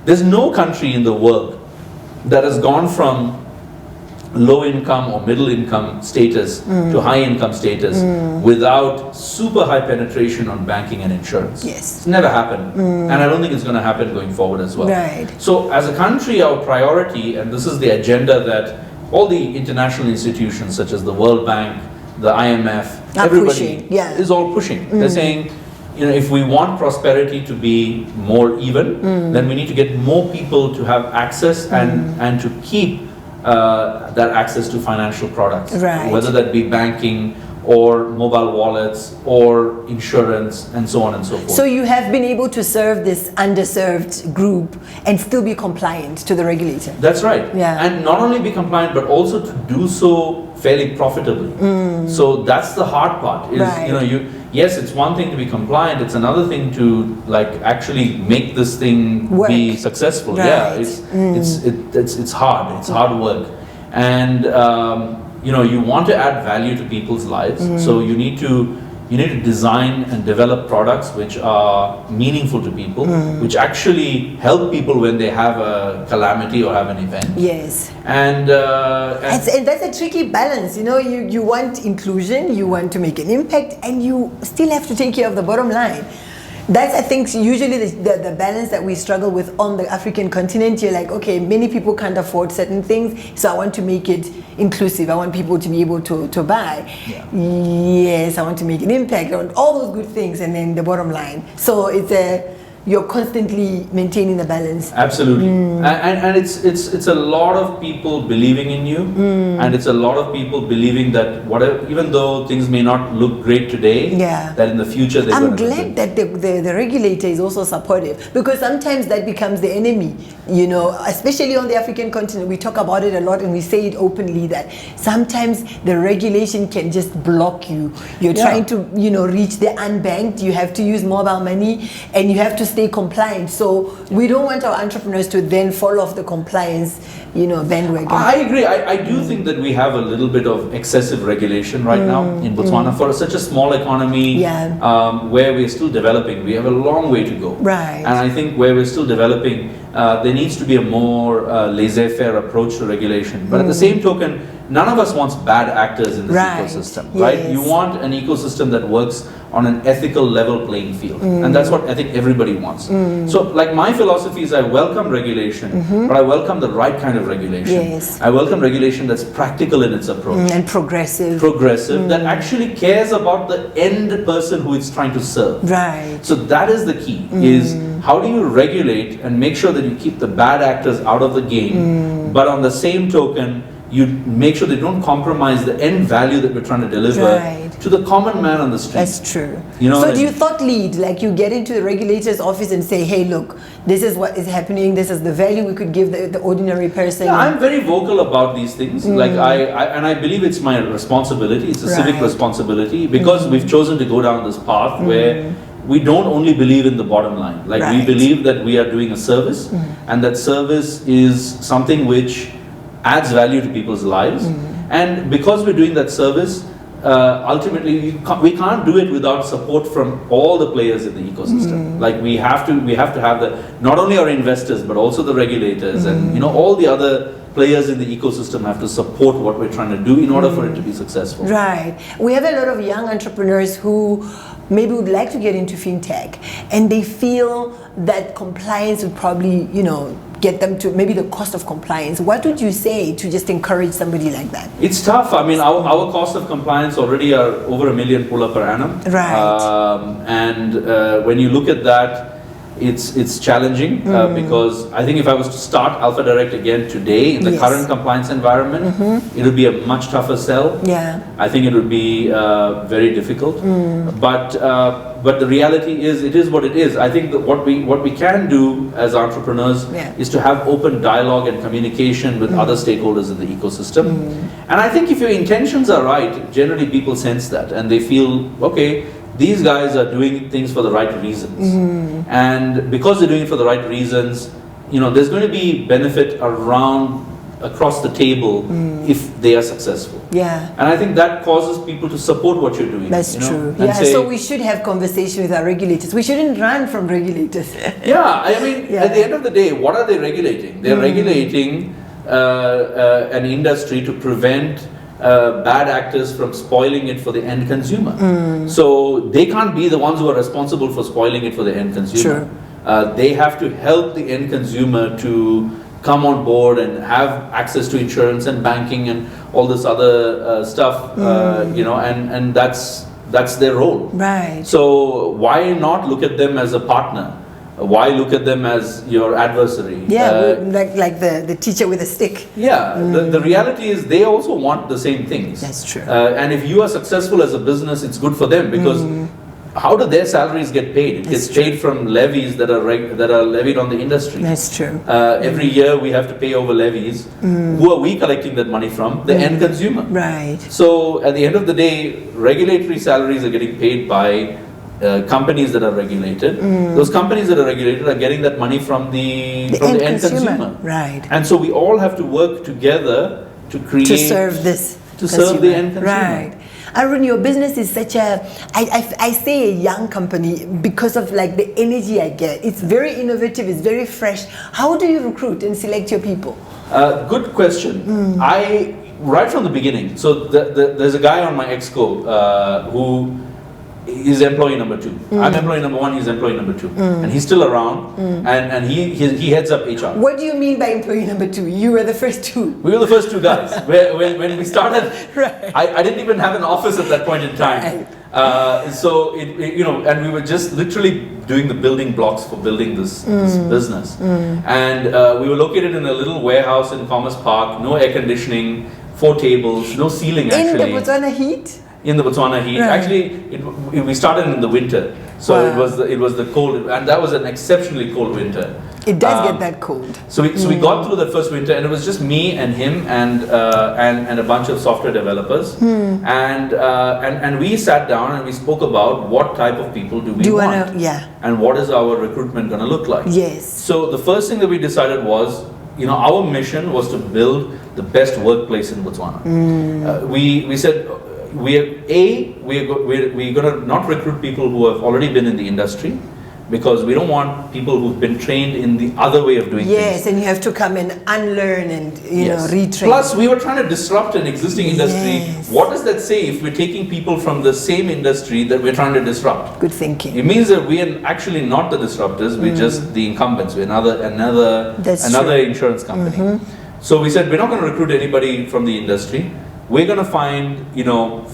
there's no country in the world that has gone from low income or middle income status to high income status without super high penetration on banking and insurance. Yes. It's never happened. And I don't think it's going to happen going forward as well. Right. So as a country, our priority, and this is the agenda that all the international institutions such as the World Bank, the IMF, everybody is all pushing. They're saying, if we want prosperity to be more even, then we need to get more people to have access and to keep that access to financial products, whether that be banking or mobile wallets or insurance and so on and so forth. So you have been able to serve this underserved group and still be compliant to the regulator. That's right. Yeah. And not only be compliant, but also to do so fairly profitably. So that's the hard part. Is yes, it's one thing to be compliant. It's another thing to actually make this thing be successful. Yeah, it's hard. It's hard work, and you want to add value to people's lives. So you need to design and develop products which are meaningful to people, which actually help people when they have a calamity or have an event. Yes. And that's a tricky balance. You want inclusion, you want to make an impact, and you still have to take care of the bottom line. That's, I think, usually the balance that we struggle with on the African continent. You're like, okay, many people can't afford certain things, so I want to make it inclusive. I want people to be able to buy. Yeah. Yes, I want to make an impact on all those good things, and then the bottom line. So you're constantly maintaining the balance. Absolutely. And it's a lot of people believing in you, and it's a lot of people believing that whatever, even though things may not look great today, that in the future they're I'm going to glad that the regulator is also supportive, because sometimes that becomes the enemy, you know, especially on the African continent. We talk about it a lot and we say it openly that sometimes the regulation can just block you. You're trying to, you know, reach the unbanked, you have to use mobile money, and you have to stay compliant. So we don't want our entrepreneurs to then fall off the compliance, you know, bandwagon. I agree. I do think that we have a little bit of excessive regulation right now in Botswana for such a small economy, where we're still developing. We have a long way to go. Right. And I think where we're still developing, there needs to be a more laissez-faire approach to regulation. But at the same token, none of us wants bad actors in this ecosystem, right? Yes. You want an ecosystem that works on an ethical level playing field. And that's what I think everybody wants. So like my philosophy is I welcome regulation, but I welcome the right kind of regulation. Yes. I welcome regulation that's practical in its approach. And progressive. That actually cares about the end person who it's trying to serve. Right. So that is the key, is how do you regulate and make sure that you keep the bad actors out of the game, but on the same token, you make sure they don't compromise the end value that we're trying to deliver to the common man on the street. That's true. You know, so do you thought lead, like you get into the regulator's office and say, hey, look, this is what is happening, this is the value we could give the ordinary person? Yeah, I'm very vocal about these things. Like I believe it's my responsibility, it's a civic responsibility, because we've chosen to go down this path where we don't only believe in the bottom line. Like we believe that we are doing a service, and that service is something which adds value to people's lives. And because we're doing that service, ultimately we can't do it without support from all the players in the ecosystem. Like we have to have not only our investors but also the regulators and, you know, all the other players in the ecosystem have to support what we're trying to do in order for it to be successful. Right. We have a lot of young entrepreneurs who maybe would like to get into fintech, and they feel that compliance would probably, you know, get them to maybe the cost of compliance. What would you say to just encourage somebody like that? It's tough. I mean, our cost of compliance already are over $1 million pulla per annum. Right. And when you look at that, it's challenging because I think if I was to start Alpha Direct again today in the current compliance environment, it would be a much tougher sell. Yeah. I think it would be very difficult. But the reality is, it is what it is. I think that what we can do as entrepreneurs is to have open dialogue and communication with other stakeholders in the ecosystem. And I think if your intentions are right, generally people sense that and they feel, okay, these guys are doing things for the right reasons. And because they're doing it for the right reasons, you know, there's going to be benefit across the table if they are successful. Yeah. And I think that causes people to support what you're doing. That's true. And Yeah, say, so we should have conversation with our regulators. We shouldn't run from regulators. I mean, at the end of the day, what are they regulating? They're regulating an industry to prevent bad actors from spoiling it for the end consumer. So they can't be the ones who are responsible for spoiling it for the end consumer. They have to help the end consumer to come on board and have access to insurance and banking and all this other stuff, you know, and that's their role. Right. So why not look at them as a partner? Why look at them as your adversary? Yeah, like the teacher with a stick. Yeah, the reality is they also want the same things. That's true. And if you are successful as a business, it's good for them because how do their salaries get paid? It gets paid from levies that are levied on the industry. That's true. Every year we have to pay over levies. Who are we collecting that money from? The end consumer. Right. So at the end of the day, regulatory salaries are getting paid by companies that are regulated. Those companies that are regulated are getting that money from the end consumer. Right. And so we all have to work together to create to serve this serve the end consumer. Right. Arun, your business is such I say a young company because of like the energy I get. It's very innovative, it's very fresh. How do you recruit and select your people? Good question. Right from the beginning, so there's a guy on my exco who He's employee number 2. I'm employee number 1, he's employee number 2. And he's still around, and he heads up HR. What do you mean by employee number 2? You were the first 2. We were the first 2 guys. When we started, Right. I didn't even have an office at that point in time. So and we were just literally doing the building blocks for building this business. And we were located in a little warehouse in Commerce Park, no air conditioning, 4 tables, no ceiling actually. In the Botswana heat? In the Botswana heat. Right. Actually, we started in the winter, so Wow. it was the cold, and that was an exceptionally cold winter. It does get that cold. So we got through the first winter, and it was just me and him and a bunch of software developers, and we sat down and we spoke about what type of people do we want, and what is our recruitment going to look like. Yes. So the first thing that we decided was, our mission was to build the best workplace in Botswana. We said we're going to not recruit people who have already been in the industry, because we don't want people who've been trained in the other way of doing things. Yes, and you have to come and unlearn and retrain. Plus, we were trying to disrupt an existing industry. Yes. What does that say if we're taking people from the same industry that we're trying to disrupt? Good thinking. It means that we are actually not the disruptors. We're just the incumbents. We're another insurance company. So we said we're not going to recruit anybody from the industry. We're going to find,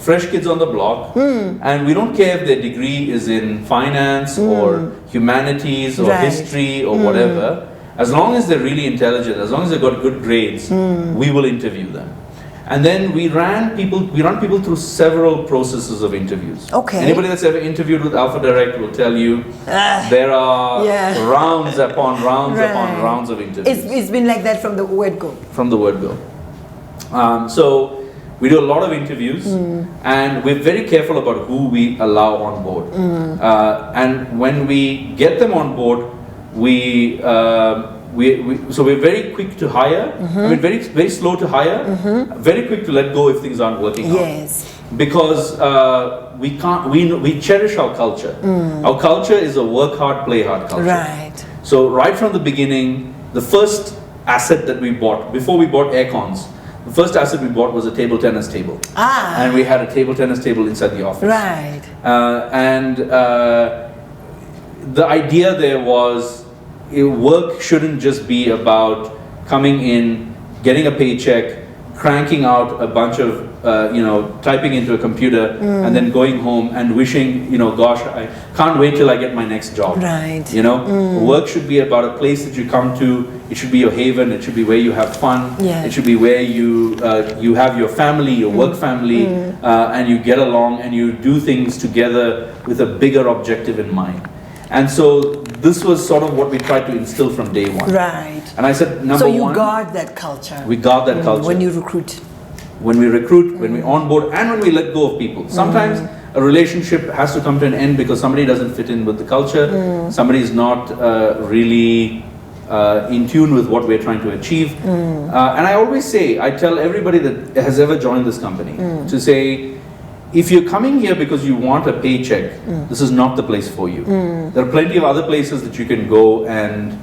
fresh kids on the block, and we don't care if their degree is in finance or humanities or history or whatever. As long as they're really intelligent, as long as they've got good grades, we will interview them. And then we run people through several processes of interviews. Okay. Anybody that's ever interviewed with Alpha Direct will tell you there are rounds upon rounds upon rounds of interviews. It's been like that from the word go. From the word go. So we do a lot of interviews, and we're very careful about who we allow on board. And when we get them on board, so we're very quick to hire. I mean, very slow to hire. Very quick to let go if things aren't working out. Yes. Because we cherish our culture. Our culture is a work hard, play hard culture. Right. So right from the beginning, the first asset that we bought, before we bought aircons, the first asset we bought was a table tennis table. And we had a table tennis table inside the office. Right. The idea there was, work shouldn't just be about coming in, getting a paycheck, cranking out a bunch of, typing into a computer, and then going home and wishing, gosh, I can't wait till I get my next job. Right. Work should be about a place that you come to. It should be your haven. It should be where you have fun. Yeah. It should be where you have your family, your work family, and you get along and you do things together with a bigger objective in mind. And so this was sort of what we tried to instill from day one. Right. And I said, number one. So you guard that culture. We guard that culture. When you recruit. When we recruit, when we onboard, and when we let go of people. Sometimes a relationship has to come to an end because somebody doesn't fit in with the culture. Somebody is not really in tune with what we're trying to achieve. And I always say, I tell everybody that has ever joined this company to say, if you're coming here because you want a paycheck, this is not the place for you. There are plenty of other places that you can go and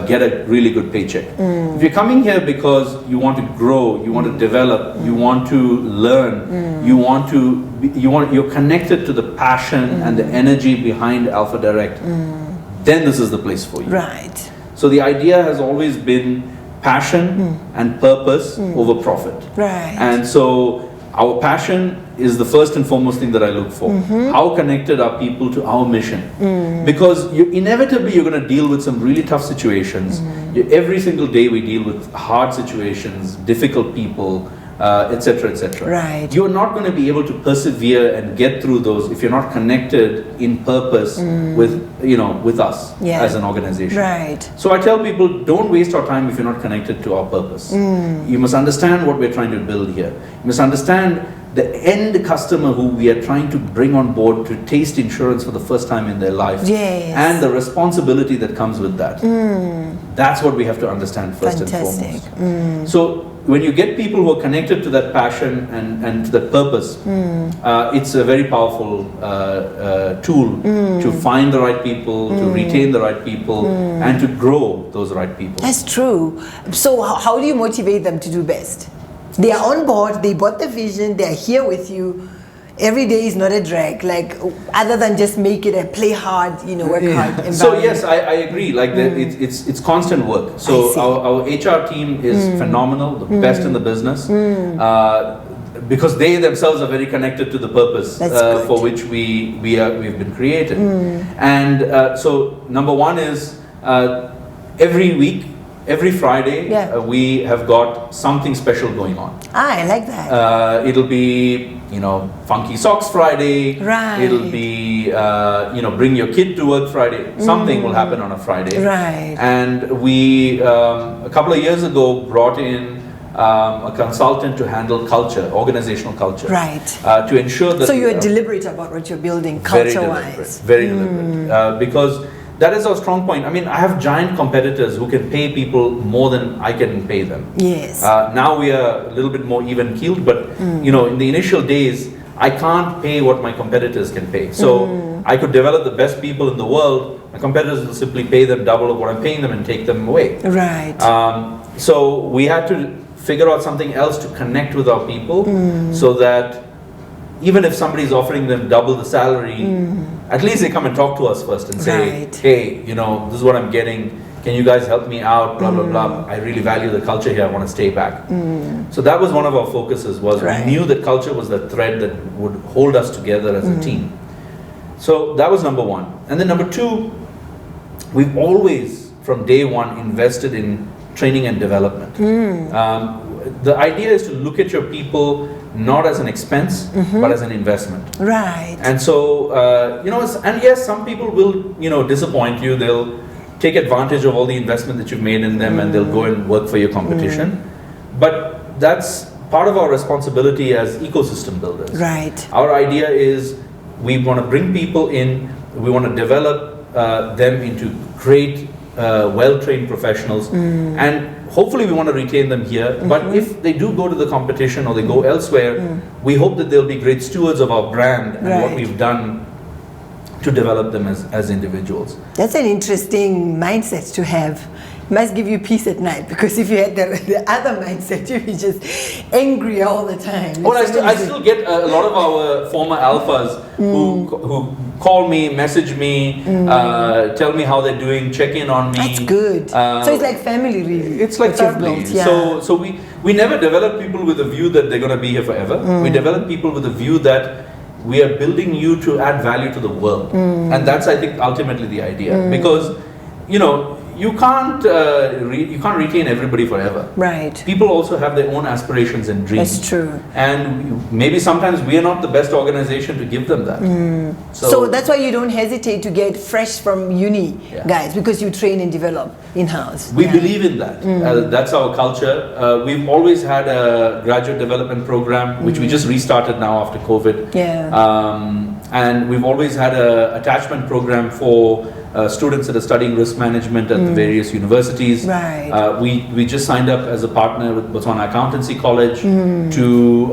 get a really good paycheck. If you're coming here because you want to grow, you want to develop, you want to learn, you're connected to the passion and the energy behind Alpha Direct, then this is the place for you. Right. So the idea has always been passion and purpose over profit. Right. And so our passion is the first and foremost thing that I look for. How connected are people to our mission? Because inevitably you're going to deal with some really tough situations. Every single day we deal with hard situations, difficult people, etc., etc. Right. You're not going to be able to persevere and get through those if you're not connected in purpose with us as an organization. Right. So I tell people, don't waste our time if you're not connected to our purpose. You must understand what we're trying to build here. You must understand the end customer who we are trying to bring on board to taste insurance for the first time in their life. Yes. And the responsibility that comes with that. That's what we have to understand first and foremost. So when you get people who are connected to that passion and to that purpose, it's a very powerful tool to find the right people, to retain the right people, and to grow those right people. That's true. So how do you motivate them to do best? They are on board, they bought the vision, they are here with you. every day is not a drag, like other than just make it a play hard, work hard environment. So yes, I agree. Like it's constant work. So our HR team is phenomenal, the best in the business, because they themselves are very connected to the purpose for which we've been created. And so number one is every week, every Friday, we have got something special going on. I like that. It'll be, Funky Socks Friday. Right. It'll be, Bring Your Kid to Work Friday. Something will happen on a Friday. Right. And we, a couple of years ago, brought in a consultant to handle culture, organizational culture. Right. To ensure that... So you're deliberate about what you're building, culture-wise. Very deliberate. Because that is our strong point. I mean, I have giant competitors who can pay people more than I can pay them. Yes. Now we are a little bit more even-keeled, but in the initial days, I can't pay what my competitors can pay. So I could develop the best people in the world. My competitors will simply pay them double of what I'm paying them and take them away. Right. So we had to figure out something else to connect with our people, so that even if somebody is offering them double the salary, at least they come and talk to us first and say, hey, this is what I'm getting. Can you guys help me out? Blah, blah, blah. I really value the culture here. I want to stay back. So that was one of our focuses, was we knew that culture was the thread that would hold us together as a team. So that was number one. And then number two, we've always, from day one, invested in training and development. The idea is to look at your people not as an expense, but as an investment. Right. And so, and yes, some people will, disappoint you. They'll take advantage of all the investment that you've made in them, and they'll go and work for your competition. But that's part of our responsibility as ecosystem builders. Right. Our idea is we want to bring people in, we want to develop them into great, well-trained professionals, and hopefully we want to retain them here. But if they do go to the competition or they go elsewhere, we hope that they'll be great stewards of our brand and what we've done to develop them as individuals. That's an interesting mindset to have. It must give you peace at night, because if you had the other mindset, you'd be just angry all the time. Well, I still get a lot of our former alphas who call me, message me, tell me how they're doing, check in on me. That's good. So it's like family, really. It's like family. So we never develop people with a view that they're going to be here forever. We develop people with a view that we are building you to add value to the world. And that's, I think, ultimately the idea. Because, you can't retain everybody forever. Right. People also have their own aspirations and dreams. That's true. And maybe sometimes we are not the best organization to give them that. So that's why you don't hesitate to get fresh from uni guys, because you train and develop in-house. We believe in that. That's our culture. We've always had a graduate development program, which we just restarted now after COVID. And we've always had an attachment program for students that are studying risk management at the various universities. Right. We just signed up as a partner with Botswana Accountancy College to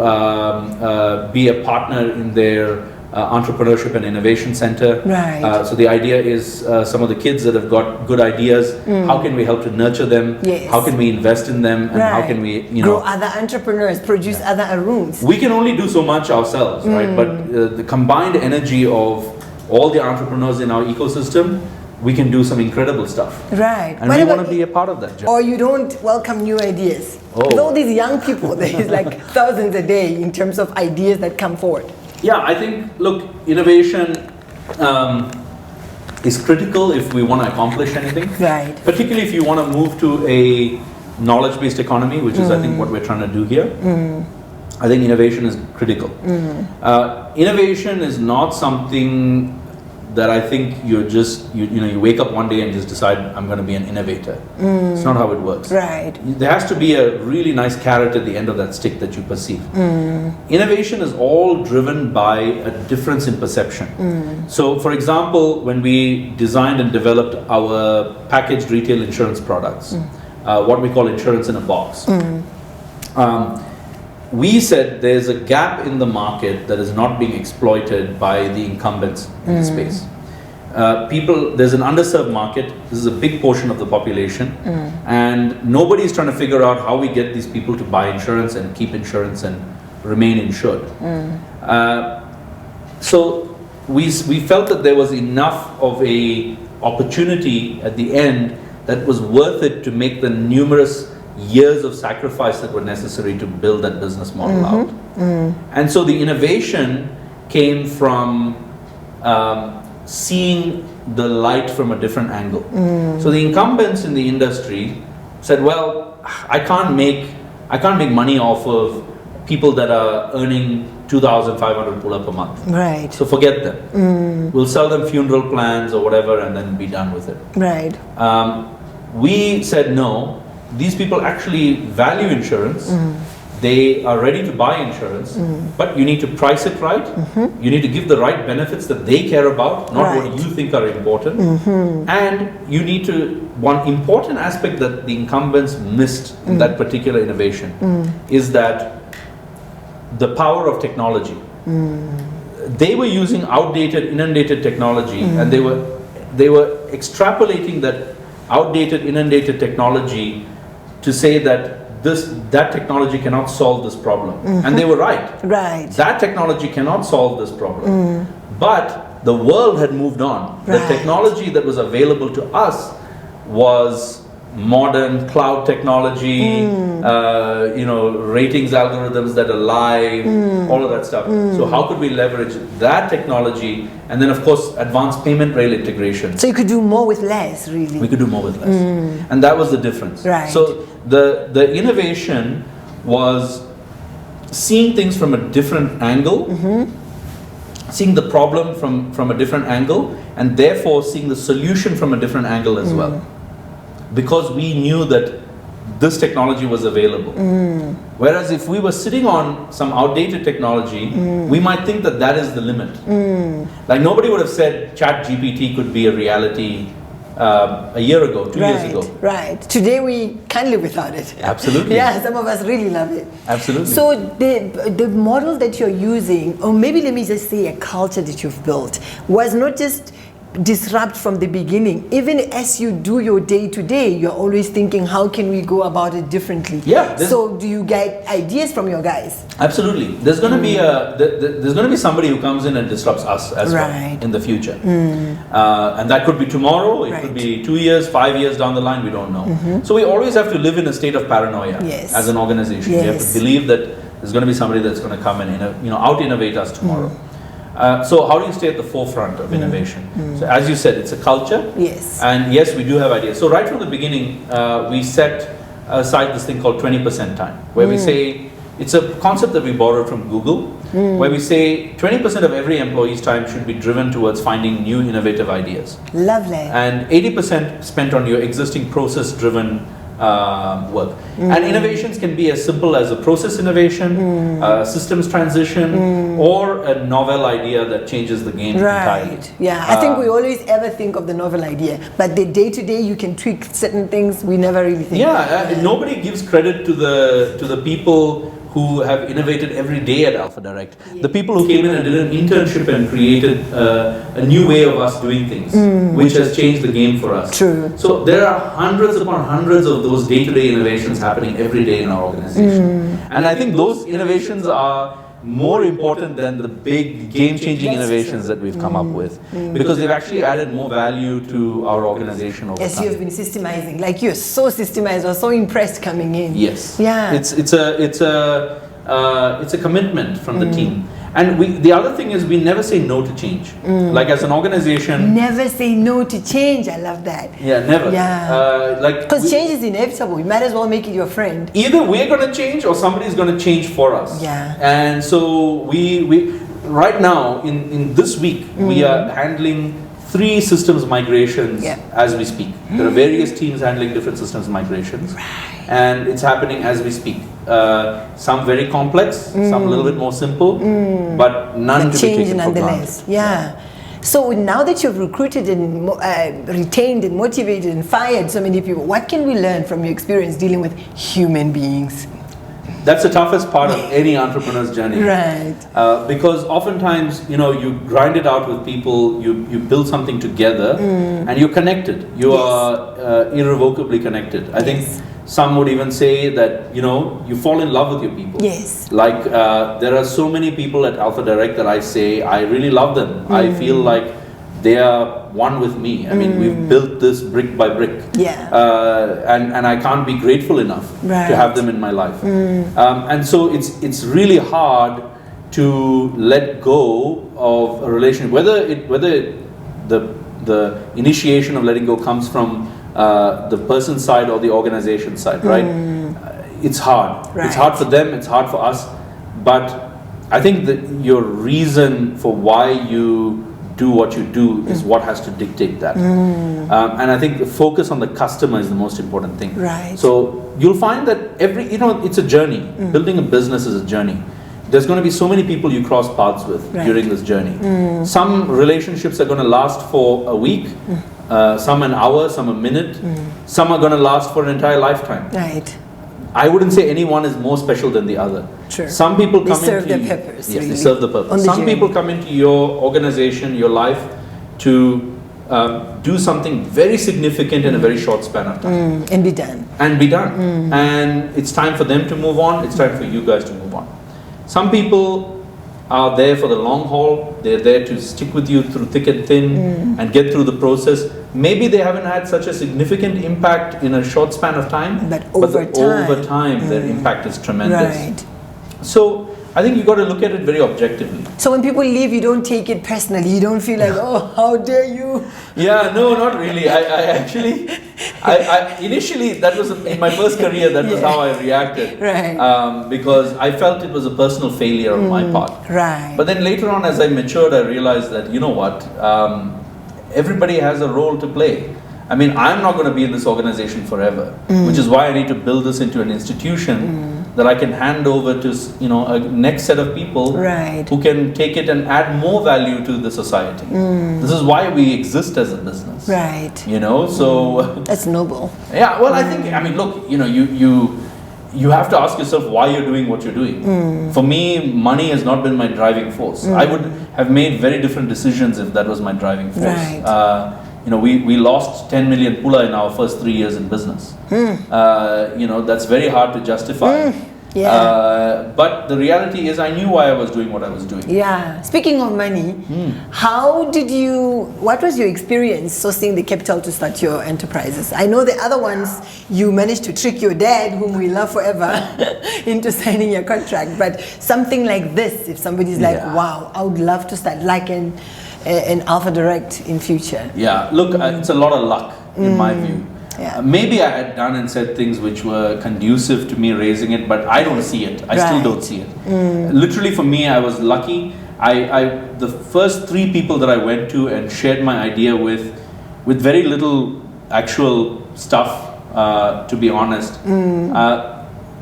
be a partner in their entrepreneurship and innovation center. Right. So the idea is some of the kids that have got good ideas, how can we help to nurture them? Yes. How can we invest in them? And how can we, grow other entrepreneurs, produce other Aruns? We can only do so much ourselves, right? But the combined energy of all the entrepreneurs in our ecosystem, we can do some incredible stuff. Right. And we want to be a part of that job. Or you don't welcome new ideas. With all these young people, there is like thousands a day in terms of ideas that come forward. Yeah, I think, look, innovation is critical if we want to accomplish anything. Right. Particularly if you want to move to a knowledge-based economy, which is, I think, what we're trying to do here. I think innovation is critical. Innovation is not something that I think you're just, you wake up one day and just decide, I'm going to be an innovator. It's not how it works. Right. There has to be a really nice carrot at the end of that stick that you perceive. Innovation is all driven by a difference in perception. So, for example, when we designed and developed our packaged retail insurance products, what we call insurance in a box, we said there's a gap in the market that is not being exploited by the incumbents in the space. There's an underserved market. This is a big portion of the population, and nobody's trying to figure out how we get these people to buy insurance and keep insurance and remain insured. So we felt that there was enough of a opportunity at the end that was worth it to make the numerous years of sacrifice that were necessary to build that business model out. And so the innovation came from seeing the light from a different angle. So the incumbents in the industry said, well, I can't make money off of people that are earning 2,500 pula per month. Right. So forget them. We'll sell them funeral plans or whatever and then be done with it. Right. We said no, these people actually value insurance. They are ready to buy insurance, but you need to price it right. You need to give the right benefits that they care about, not what you think are important. And you need to, one important aspect that the incumbents missed in that particular innovation is that the power of technology. They were using outdated, inundated technology, and they were extrapolating that outdated, inundated technology to say that that technology cannot solve this problem. And they were right. Right. That technology cannot solve this problem. But the world had moved on. The technology that was available to us was modern cloud technology, ratings algorithms that are live, all of that stuff. So how could we leverage that technology? And then of course, advanced payment rail integration. So you could do more with less, really. We could do more with less. And that was the difference. Right. So the innovation was seeing things from a different angle, seeing the problem from a different angle, and therefore seeing the solution from a different angle as well. Because we knew that this technology was available. Whereas if we were sitting on some outdated technology, we might think that that is the limit. Like nobody would have said ChatGPT could be a reality a year ago, 2 years ago. Right. Today we can't live without it. Absolutely. Yeah, some of us really love it. Absolutely. So the model that you're using, or maybe let me just say a culture that you've built, was not just disrupt from the beginning. Even as you do your day-to-day, you're always thinking, how can we go about it differently? Yeah. So do you get ideas from your guys? Absolutely. There's going to be there's going to be somebody who comes in and disrupts us as well in the future. And that could be tomorrow, it could be 2 years, 5 years down the line, we don't know. So we always have to live in a state of paranoia as an organization. We have to believe that there's going to be somebody that's going to come and out-innovate us tomorrow. So how do you stay at the forefront of innovation? So as you said, it's a culture. Yes. And yes, we do have ideas. So right from the beginning, we set aside this thing called 20% time, where we say, it's a concept that we borrowed from Google, where we say 20% of every employee's time should be driven towards finding new innovative ideas. Lovely. And 80% spent on your existing process-driven work. And innovations can be as simple as a process innovation, systems transition, or a novel idea that changes the game entirely. Yeah, I think we always ever think of the novel idea, but the day-to-day you can tweak certain things we never really think. Nobody gives credit to the people who have innovated every day at Alpha Direct. The people who came in and did an internship and created a new way of us doing things, which has changed the game for us. True. So there are hundreds upon hundreds of those day-to-day innovations happening every day in our organization. And I think those innovations are more important than the big game-changing innovations that we've come up with, because they've actually added more value to our organization over time. You've been systemizing, like you're so systemized or so impressed coming in. Yes. Yeah. It's a commitment from the team. And the other thing is we never say no to change. Like as an organization, never say no to change. I love that. Yeah, never. Yeah. Because change is inevitable. You might as well make it your friend. Either we're going to change or somebody's going to change for us. Yeah. And so we right now in this week we are handling 3 systems migrations as we speak. There are various teams handling different systems migrations, and it's happening as we speak. Some very complex, some a little bit more simple, but none to be taken for granted. Yeah. So now that you've recruited and retained and motivated and fired so many people, what can we learn from your experience dealing with human beings? That's the toughest part of any entrepreneur's journey. Right. Because oftentimes, you grind it out with people, you build something together, and you're connected. You are irrevocably connected. I think Some would even say that, you fall in love with your people. Yes. Like, there are so many people at Alpha Direct that I say, I really love them. I feel like they are one with me. I mean, we've built this brick by brick. Yeah. And I can't be grateful enough to have them in my life. And so it's really hard to let go of a relationship, whether the initiation of letting go comes from the person's side or the organization side, right? It's hard. Right. It's hard for them, it's hard for us. But I think that your reason for why you do what you do is what has to dictate that. And I think the focus on the customer is the most important thing. Right. So you'll find that it's a journey. Building a business is a journey. There's going to be so many people you cross paths with during this journey. Some relationships are going to last for a week, some an hour, some a minute, some are going to last for an entire lifetime. Right. I wouldn't say any one is more special than the other. Sure. Some people come serve into their purpose. Yes, really. they serve the purpose. Some people come into your organization, your life, to do something very significant in a very short span of time. And be done. And it's time for them to move on. It's time for you guys to move on. Some people are there for the long haul. They're there to stick with you through thick and thin and get through the process. Maybe they haven't had such a significant impact in a short span of time, but over time their impact is tremendous. Right. So I think you got to look at it very objectively. So when people leave, you don't take it personally. You don't feel like, oh, how dare you? Yeah, no, not really. I actually, initially, that was in my first career, that was how I reacted. Right. Because I felt it was a personal failure on my part. Right. But then later on, as I matured, I realized that, you know what, everybody has a role to play. I mean, I'm not going to be in this organization forever, which is why I need to build this into an institution that I can hand over to, a next set of people who can take it and add more value to the society. This is why we exist as a business. Right. So that's noble. Yeah. Well, I think, look, you have to ask yourself why you're doing what you're doing. For me, money has not been my driving force. I would have made very different decisions if that was my driving force. Right. We lost 10 million pula in our first 3 years in business. That's very hard to justify. But the reality is I knew why I was doing what I was doing. Yeah. Speaking of money, what was your experience sourcing the capital to start your enterprises? I know the other ones, you managed to trick your dad, whom we love forever, into signing your contract. But something like this, if somebody's like, wow, I would love to start like an Alpha Direct in future. Yeah, look, it's a lot of luck in my view. Yeah. Maybe I had done and said things which were conducive to me raising it, but I don't see it. I still don't see it. Literally for me, I was lucky. The first 3 people that I went to and shared my idea with very little actual stuff, to be honest,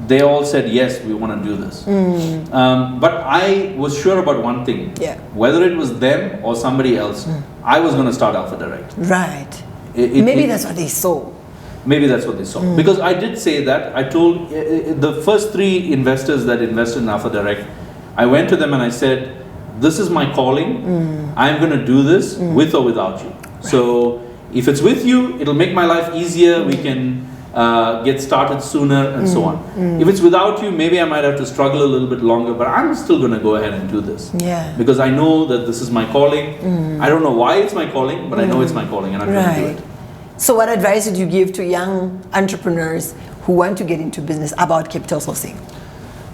they all said, yes, we want to do this. But I was sure about one thing. Whether it was them or somebody else, I was going to start Alpha Direct. Right. Maybe that's what they saw. Maybe that's what they saw. Because I did say that. I told the first 3 investors that invested in Alpha Direct, I went to them and I said, this is my calling. I'm going to do this with or without you. Right. So if it's with you, it'll make my life easier. We can get started sooner and so on. If it's without you, maybe I might have to struggle a little bit longer, but I'm still going to go ahead and do this. Yeah. Because I know that this is my calling. I don't know why it's my calling, but I know it's my calling and I'm going to do it. So what advice would you give to young entrepreneurs who want to get into business about capital sourcing?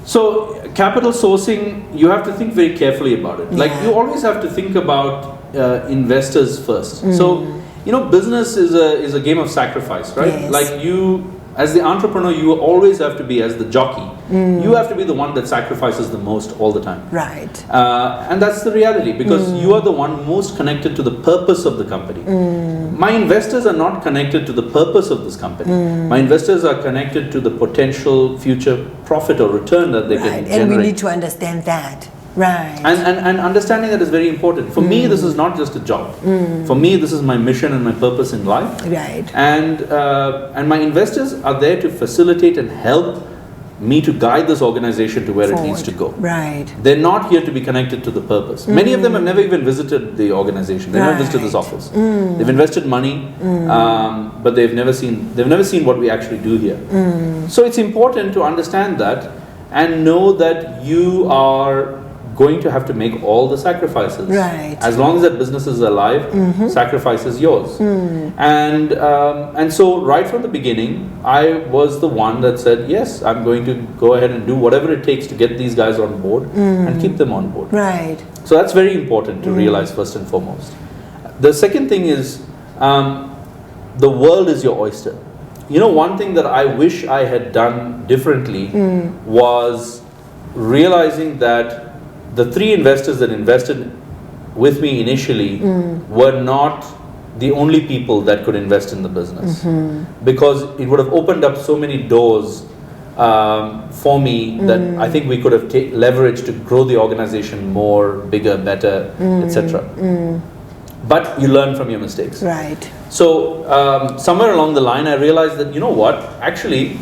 So capital sourcing, you have to think very carefully about it. Like you always have to think about investors first. So business is a game of sacrifice, right? Yes. Like you, as the entrepreneur, you always have to be, as the jockey, you have to be the one that sacrifices the most all the time. Right. And that's the reality, because you are the one most connected to the purpose of the company. My investors are not connected to the purpose of this company. My investors are connected to the potential future profit or return that they can generate. And we need to understand that. Right. And understanding that is very important. For me, this is not just a job. For me, this is my mission and my purpose in life. Right. And my investors are there to facilitate and help me to guide this organization to where it needs to go. Right. They're not here to be connected to the purpose. Many of them have never even visited the organization. They've never visited this office. They've invested money, but they've never seen what we actually do here. So it's important to understand that and know that you are going to have to make all the sacrifices. Right. As long as that business is alive, sacrifice is yours. And so right from the beginning, I was the one that said, yes, I'm going to go ahead and do whatever it takes to get these guys on board and keep them on board. Right. So that's very important to realize first and foremost. The second thing is, the world is your oyster. You know, one thing that I wish I had done differently was realizing that the three investors that invested with me initially were not the only people that could invest in the business, because it would have opened up so many doors for me that I think we could have leveraged to grow the organization more, bigger, better, etc. But you learn from your mistakes. Right. So somewhere along the line, I realized that, you know what, actually,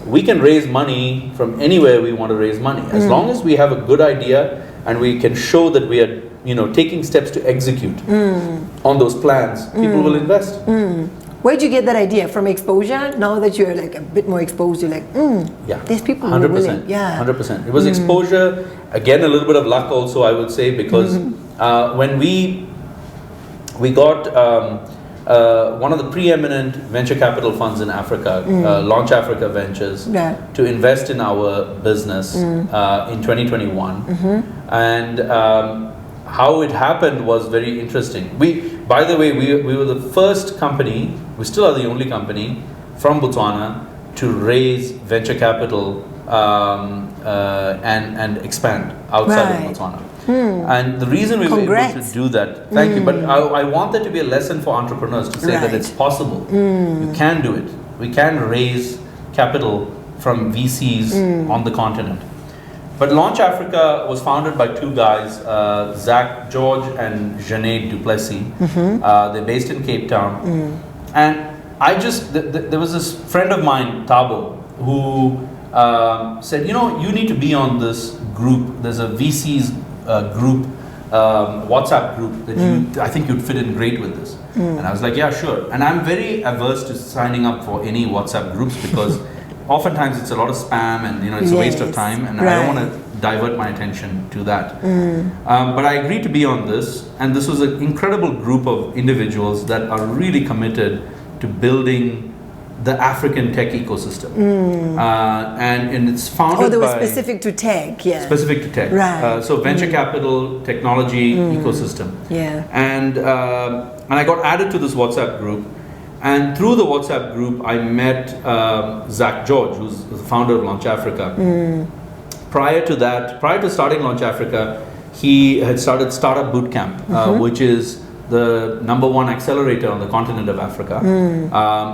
we can raise money from anywhere we want to raise money. As long as we have a good idea and we can show that we are, taking steps to execute on those plans, people will invest. Where'd you get that idea? From exposure? Now that you're like a bit more exposed, you're like, there's people who are willing. Yeah. 100%. It was exposure, again, a little bit of luck also, I would say, because when we got one of the preeminent venture capital funds in Africa, Launch Africa Ventures, to invest in our business in 2021. And how it happened was very interesting. By the way, we were the first company, we still are the only company from Botswana to raise venture capital and expand outside of Botswana. And the reason we were able to do that, thank you, but I want that to be a lesson for entrepreneurs to say that it's possible. You can do it. We can raise capital from VCs on the continent. But Launch Africa was founded by two guys, Zach George and Junaid Duplessis. They're based in Cape Town. And there was this friend of mine, Thabo, who said, you need to be on this group. There's a VC's group, WhatsApp group that I think you'd fit in great with this. And I was like, yeah, sure. And I'm very averse to signing up for any WhatsApp groups because oftentimes it's a lot of spam and it's a waste of time, and I don't want to divert my attention to that. But I agreed to be on this, and this was an incredible group of individuals that are really committed to building the African tech ecosystem. And it's founded by... they were specific to tech, yeah. Specific to tech. Right. So venture capital, technology, ecosystem. Yeah. And I got added to this WhatsApp group. And through the WhatsApp group, I met Zach George, who's the founder of Launch Africa. Prior to starting Launch Africa, he had started Startup Bootcamp, which is the #1 accelerator on the continent of Africa.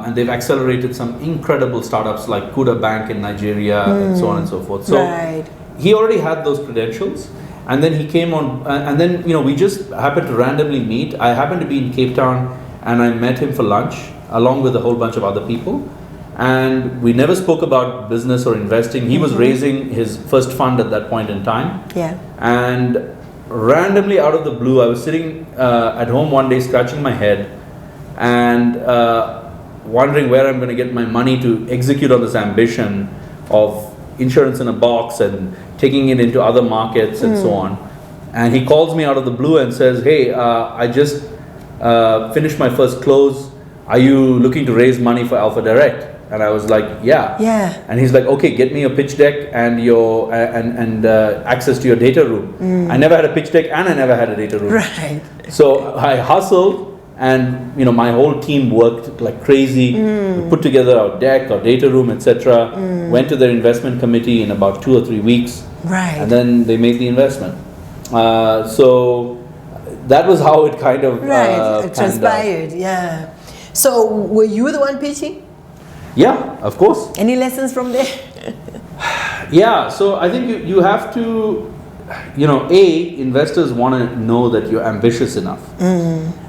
And they've accelerated some incredible startups like Kuda Bank in Nigeria and so on and so forth. So he already had those credentials. And then he came on, and then, we just happened to randomly meet. I happened to be in Cape Town and I met him for lunch along with a whole bunch of other people. And we never spoke about business or investing. He was raising his first fund at that point in time. Yeah. And randomly out of the blue, I was sitting at home one day scratching my head and wondering where I'm going to get my money to execute on this ambition of insurance in a box and taking it into other markets and so on. And he calls me out of the blue and says, hey, I just finished my first close. Are you looking to raise money for Alpha Direct? And I was like, yeah. And he's like, okay, get me your pitch deck and your access to your data room. I never had a pitch deck and I never had a data room. Right. So I hustled, and my whole team worked like crazy. We put together our deck, our data room, etc. Went to their investment committee in about 2 or 3 weeks. Right. And then they made the investment. So that was how it kind of it transpired. Yeah. So were you the one pitching? Yeah, of course. Any lessons from there? Yeah, so I think you have to, investors want to know that you're ambitious enough.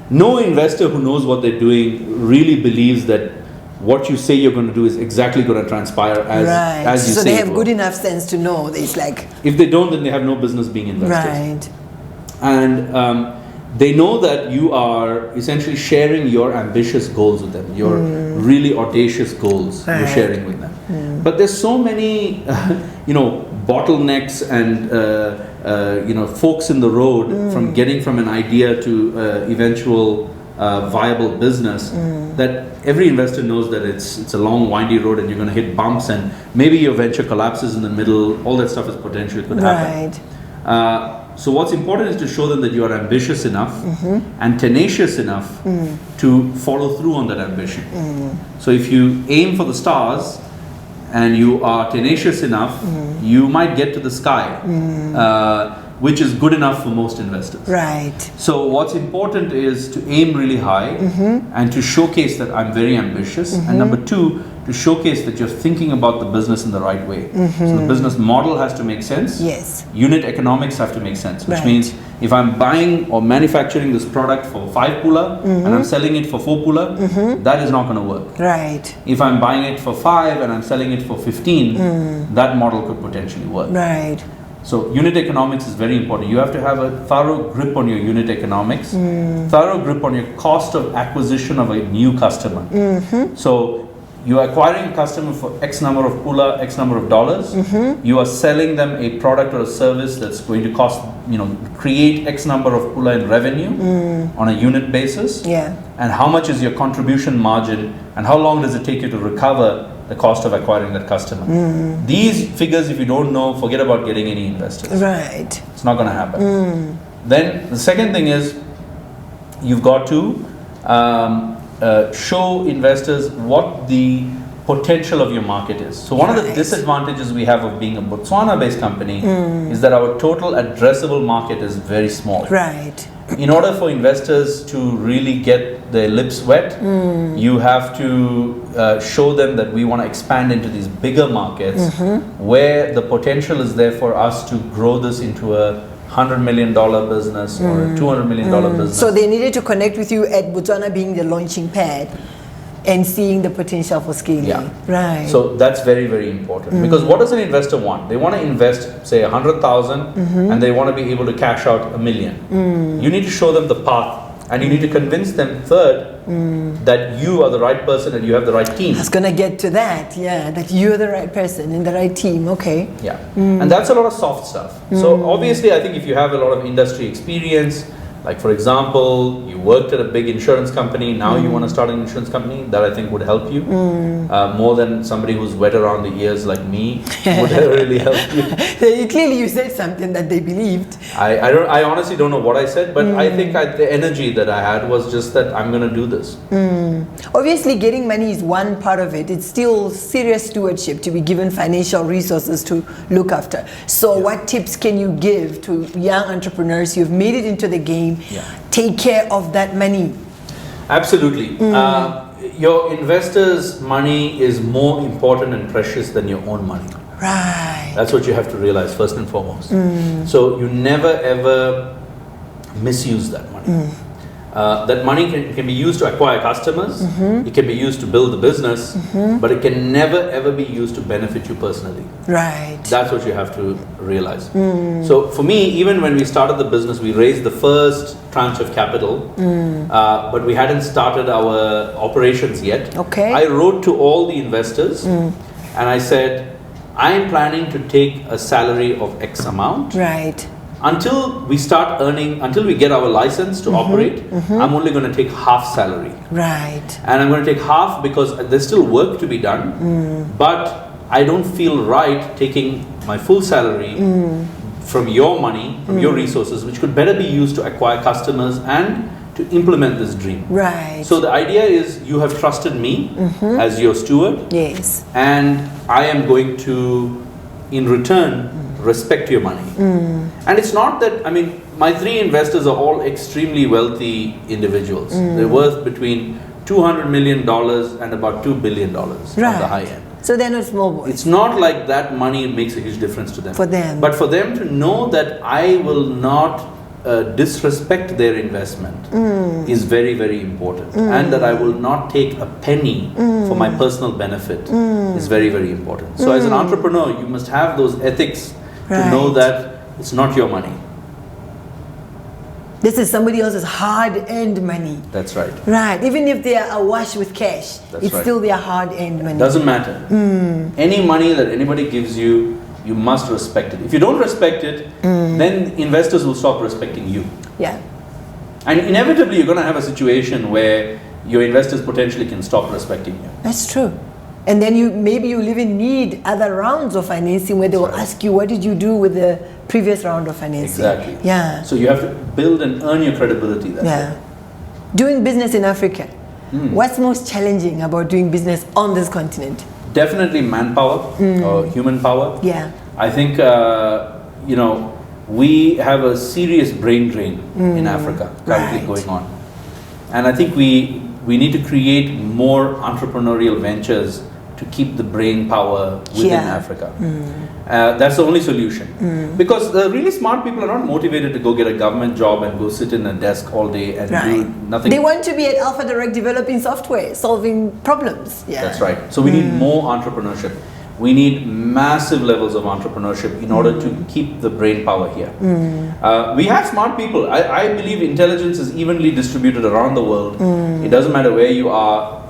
No investor who knows what they're doing really believes that what you say you're going to do is exactly going to transpire as you so say they it have will. good enough sense to know it's like If they don't, then they have no business being investors. right. And they know that you are essentially sharing your ambitious goals with them, your really audacious goals you're Right. sharing with them. But there's so many, bottlenecks and forks in the road from getting from an idea to eventual viable business that every investor knows that it's a long windy road and you're going to hit bumps and maybe your venture collapses in the middle. All that stuff is potentially could happen. Right. So what's important is to show them that you are ambitious enough and tenacious enough to follow through on that ambition. So if you aim for the stars and you are tenacious enough, you might get to the sky, which is good enough for most investors. Right. So what's important is to aim really high and to showcase that I'm very ambitious. And number two, to showcase that you're thinking about the business in the right way. So the business model has to make sense. Yes. Unit economics have to make sense, which Right. means if I'm buying or manufacturing this product for 5 pula and I'm selling it for 4 pula, that is not going to work. Right. If I'm buying it for 5 and I'm selling it for 15, that model could potentially work. Right. So unit economics is very important. You have to have a thorough grip on your unit economics, thorough grip on your cost of acquisition of a new customer. So you are acquiring a customer for X number of pula, X number of dollars. You are selling them a product or a service that's going to cost, create X number of pula in revenue on a unit basis. Yeah. And how much is your contribution margin and how long does it take you to recover the cost of acquiring that customer? These figures, if you don't know, forget about getting any investors. Right. It's not going to happen. Then the second thing is you've got to show investors what the potential of your market is. So one of the Right. disadvantages we have of being a Botswana-based company is that our total addressable market is very small. Right. In order for investors to really get their lips wet, you have to show them that we want to expand into these bigger markets where the potential is there for us to grow this into a $100 million business or a $200 million business. So they needed to connect with you at Botswana being the launching pad and seeing the potential for scaling. Yeah. Right. So that's very, very important because what does an investor want? They want to invest, say, 100,000 and they want to be able to cash out $1 million. You need to show them the path and you need to convince them, third, that you are the right person and you have the right team. I was gonna get to that. Yeah, that you're the right person in the right team. Okay. Yeah, and that's a lot of soft stuff. So obviously, I think if you have a lot of industry experience, like for example, you worked at a big insurance company, now you want to start an insurance company, that I think would help you more than somebody who's wet around the ears like me would really help you. Clearly, you said something that they believed. I honestly don't know what I said, but I think the energy that I had was just that I'm going to do this. Obviously, getting money is one part of it. It's still serious stewardship to be given financial resources to look after. So, what tips can you give to young entrepreneurs who've made it into the game? Take care of that money. Absolutely. Your investors' money is more important and precious than your own money. Right. That's what you have to realize first and foremost. So you never ever misuse that money. That money can be used to acquire customers, it can be used to build the business, but it can never ever be used to benefit you personally. Right. That's what you have to realize. So for me, even when we started the business, we raised the first tranche of capital, but we hadn't started our operations yet. Okay. I wrote to all the investors and I said, I am planning to take a salary of X amount. Right. Until we start earning, until we get our license to operate, I'm only going to take half salary. Right. And I'm going to take half because there's still work to be done, but I don't feel right taking my full salary from your money, from your resources, which could better be used to acquire customers and to implement this dream. Right. So the idea is you have trusted me as your steward, Yes. and I am going to, in return, respect your money. And it's not that, I mean, my 3 investors are all extremely wealthy individuals. They're worth between $200 million and about $2 billion on the high end. So they're not small boys. It's not like that money makes a huge difference to them. For them. But for them to know that I will not disrespect their investment is very, very important. And that I will not take a penny for my personal benefit is very, very important. So as an entrepreneur, you must have those ethics to know that it's not your money. This is somebody else's hard-earned money. That's right. Right. Even if they are awash with cash, That's it's right. still their hard-earned money. Doesn't matter. Any money that anybody gives you, you must respect it. If you don't respect it, then investors will stop respecting you. Yeah. And inevitably, you're going to have a situation where your investors potentially can stop respecting you. That's true. And then maybe you'll even need other rounds of financing where they will ask you, what did you do with the previous round of financing? Exactly. Yeah. So you have to build and earn your credibility that way. Yeah. Doing business in Africa. What's most challenging about doing business on this continent? Definitely manpower or human power. Yeah. I think, we have a serious brain drain in Africa currently Right. going on. And I think we need to create more entrepreneurial ventures to keep the brain power within Yeah. Africa. That's the only solution. Because the really smart people are not motivated to go get a government job and go sit in a desk all day and do nothing. They want to be at Alpha Direct developing software, solving problems. Yeah. That's right. So we need more entrepreneurship. We need massive levels of entrepreneurship in order to keep the brain power here. We have smart people. I believe intelligence is evenly distributed around the world. It doesn't matter where you are.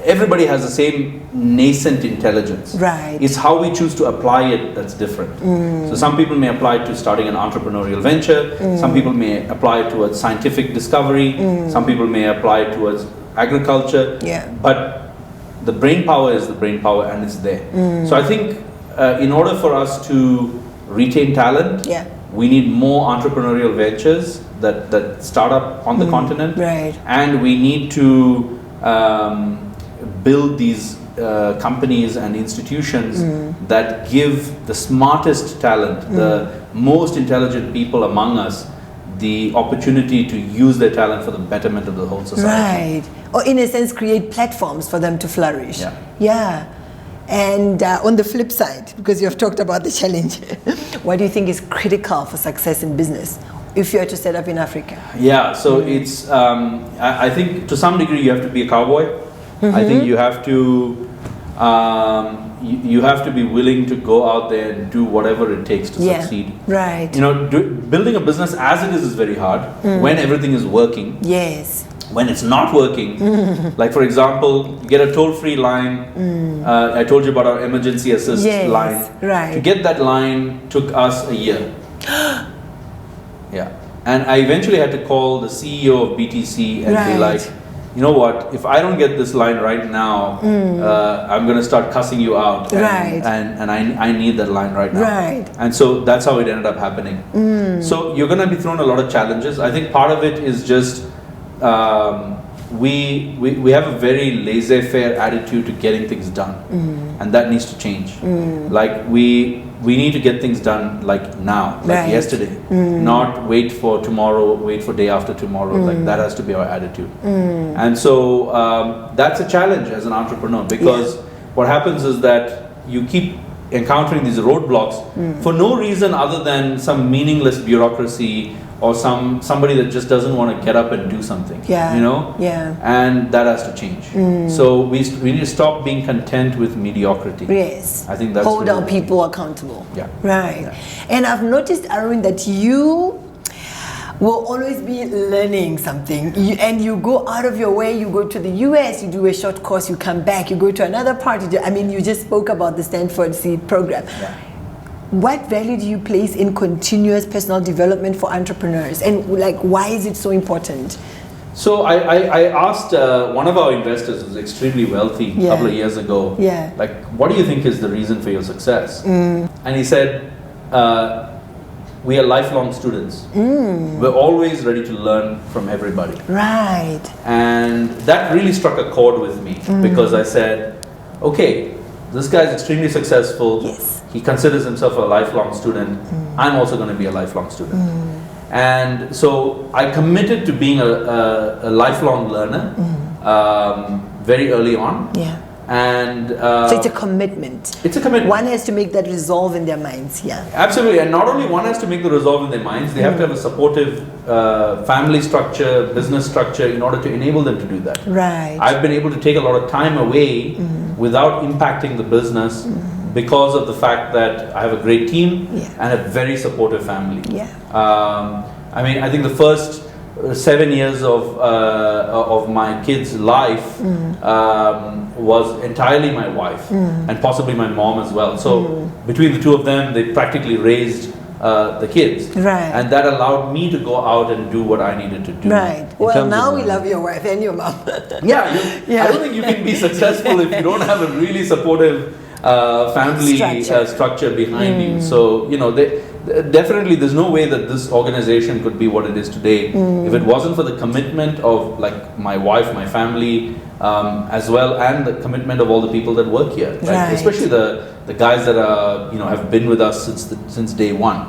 Everybody has the same nascent intelligence. Right. It's how we choose to apply it that's different. So some people may apply it to starting an entrepreneurial venture. Some people may apply it towards scientific discovery. Some people may apply it towards agriculture. Yeah. But the brain power is the brain power, and it's there. So I think in order for us to retain talent, we need more entrepreneurial ventures that start up on the continent. Right. And we need to build these companies and institutions that give the smartest talent, the most intelligent people among us, the opportunity to use their talent for the betterment of the whole society. Right. Or in a sense, create platforms for them to flourish. Yeah. Yeah. And on the flip side, because you have talked about the challenge, what do you think is critical for success in business if you are to set up in Africa? Yeah, so it's, I think to some degree you have to be a cowboy. I think you have to, you have to be willing to go out there and do whatever it takes to succeed. Right. Building a business as it is very hard when everything is working. Yes. When it's not working, like for example, you get a toll-free line. I told you about our emergency assist line. Right. To get that line took us a year. Yeah. And I eventually had to call the CEO of BTC and be like, you know what, if I don't get this line right now, I'm going to start cussing you out. And I need that line right now. Right. And so that's how it ended up happening. So you're going to be thrown a lot of challenges. I think part of it is just we have a very laissez-faire attitude to getting things done. And that needs to change. Like we need to get things done like now, like yesterday, not wait for tomorrow, wait for day after tomorrow. Like that has to be our attitude. And so that's a challenge as an entrepreneur, because what happens is that you keep encountering these roadblocks for no reason other than some meaningless bureaucracy or somebody that just doesn't want to get up and do something. And that has to change. So we need to stop being content with mediocrity. Yes. I think that's hold our people accountable. Right. Yeah. And I've noticed, Arun, that you will always be learning something, and you go out of your way. You go to the US, you do a short course, you come back, you go to another part. You just spoke about the Stanford Seed program. What value do you place in continuous personal development for entrepreneurs, and why is it so important? So I asked one of our investors who's extremely wealthy a couple of years ago, like, what do you think is the reason for your success? And he said, we are lifelong students. We're always ready to learn from everybody. Right. And that really struck a chord with me, because I said, okay, this guy's extremely successful. Yes. He considers himself a lifelong student. I'm also going to be a lifelong student. And so I committed to being a lifelong learner very early on. And So it's a commitment. it's a commitment. One has to make that resolve in their minds. Yeah. Absolutely, and not only one has to make the resolve in their minds, they have to have a supportive family structure, business structure in order to enable them to do that. Right. I've been able to take a lot of time away without impacting the business because of the fact that I have a great team and a very supportive family. Yeah. I mean, I think the first 7 years of my kid's life was entirely my wife and possibly my mom as well. So between the two of them, they practically raised the kids. Right. And that allowed me to go out and do what I needed to do. Right. in Well, terms now of we learning. love your wife and your mom. Yeah, I don't think you can be successful if you don't have a really supportive family structure behind you. So, you know, definitely there's no way that this organization could be what it is today if it wasn't for the commitment of like my wife, my family, as well, and the commitment of all the people that work here, right? Especially the guys that are, you know, have been with us since day one.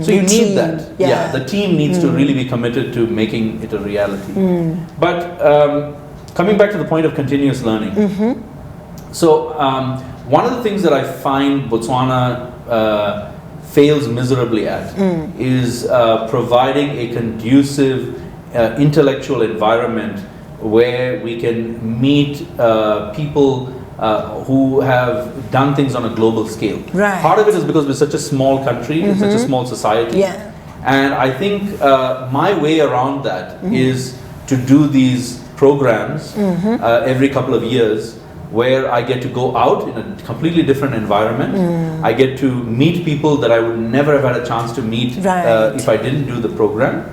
So you need that. Yeah, the team needs to really be committed to making it a reality. But coming back to the point of continuous learning. So one of the things that I find Botswana fails miserably at is providing a conducive intellectual environment where we can meet people who have done things on a global scale. Right. Part of it is because we're such a small country, such a small society. Yeah. And I think my way around that is to do these programs every couple of years, where I get to go out in a completely different environment. I get to meet people that I would never have had a chance to meet if I didn't do the program.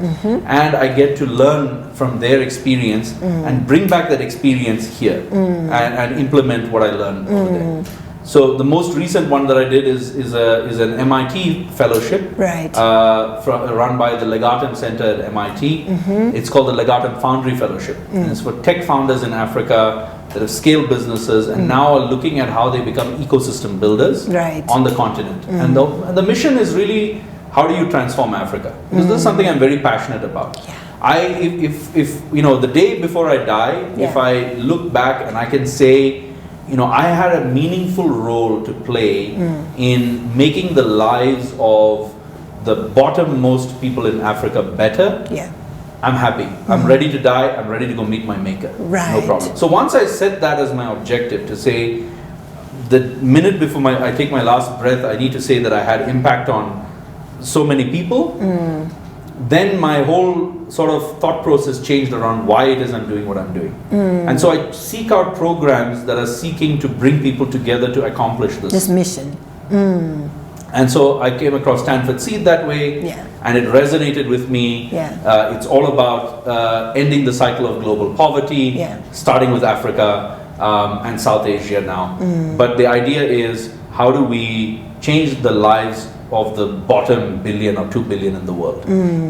And I get to learn from their experience and bring back that experience here and implement what I learned over there. So the most recent one that I did is an MIT fellowship, run by the Legatum Center at MIT. It's called the Legatum Foundry Fellowship, and it's for tech founders in Africa that have scaled businesses and now are looking at how they become ecosystem builders on the continent. And the mission is really, how do you transform Africa? Because this is something I'm very passionate about. If you know, the day before I die, if I look back and I can say, you know, I had a meaningful role to play in making the lives of the bottommost people in Africa better, I'm happy. I'm ready to die. I'm ready to go meet my maker. No problem. So once I set that as my objective, to say the minute before I take my last breath, I need to say that I had impact on so many people, then my whole sort of thought process changed around why it is I'm doing what I'm doing. And so I seek out programs that are seeking to bring people together to accomplish this mission. And so I came across Stanford Seed that way, and it resonated with me. It's all about ending the cycle of global poverty, starting with Africa and South Asia now. But the idea is, how do we change the lives of the bottom billion or 2 billion in the world?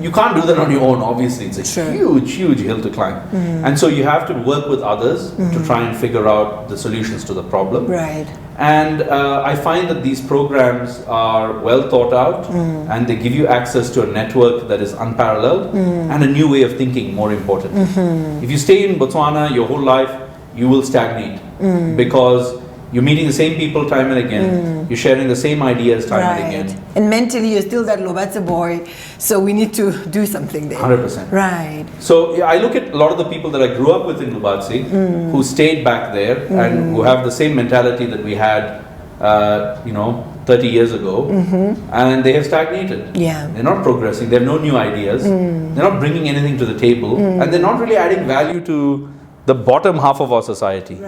You can't do that on your own, obviously. It's a huge hill to climb. And so you have to work with others to try and figure out the solutions to the problem. And I find that these programs are well thought out, and they give you access to a network that is unparalleled and a new way of thinking, more importantly. If you stay in Botswana your whole life, you will stagnate because you're meeting the same people time and again, you're sharing the same ideas time and again. And mentally you're still that Lobatse boy, so we need to do something there. 100%. So I look at a lot of the people that I grew up with in Lobatse who stayed back there and who have the same mentality that we had, 30 years ago, and they have stagnated. They're not progressing, they have no new ideas, they're not bringing anything to the table, and they're not really adding value to the bottom half of our society.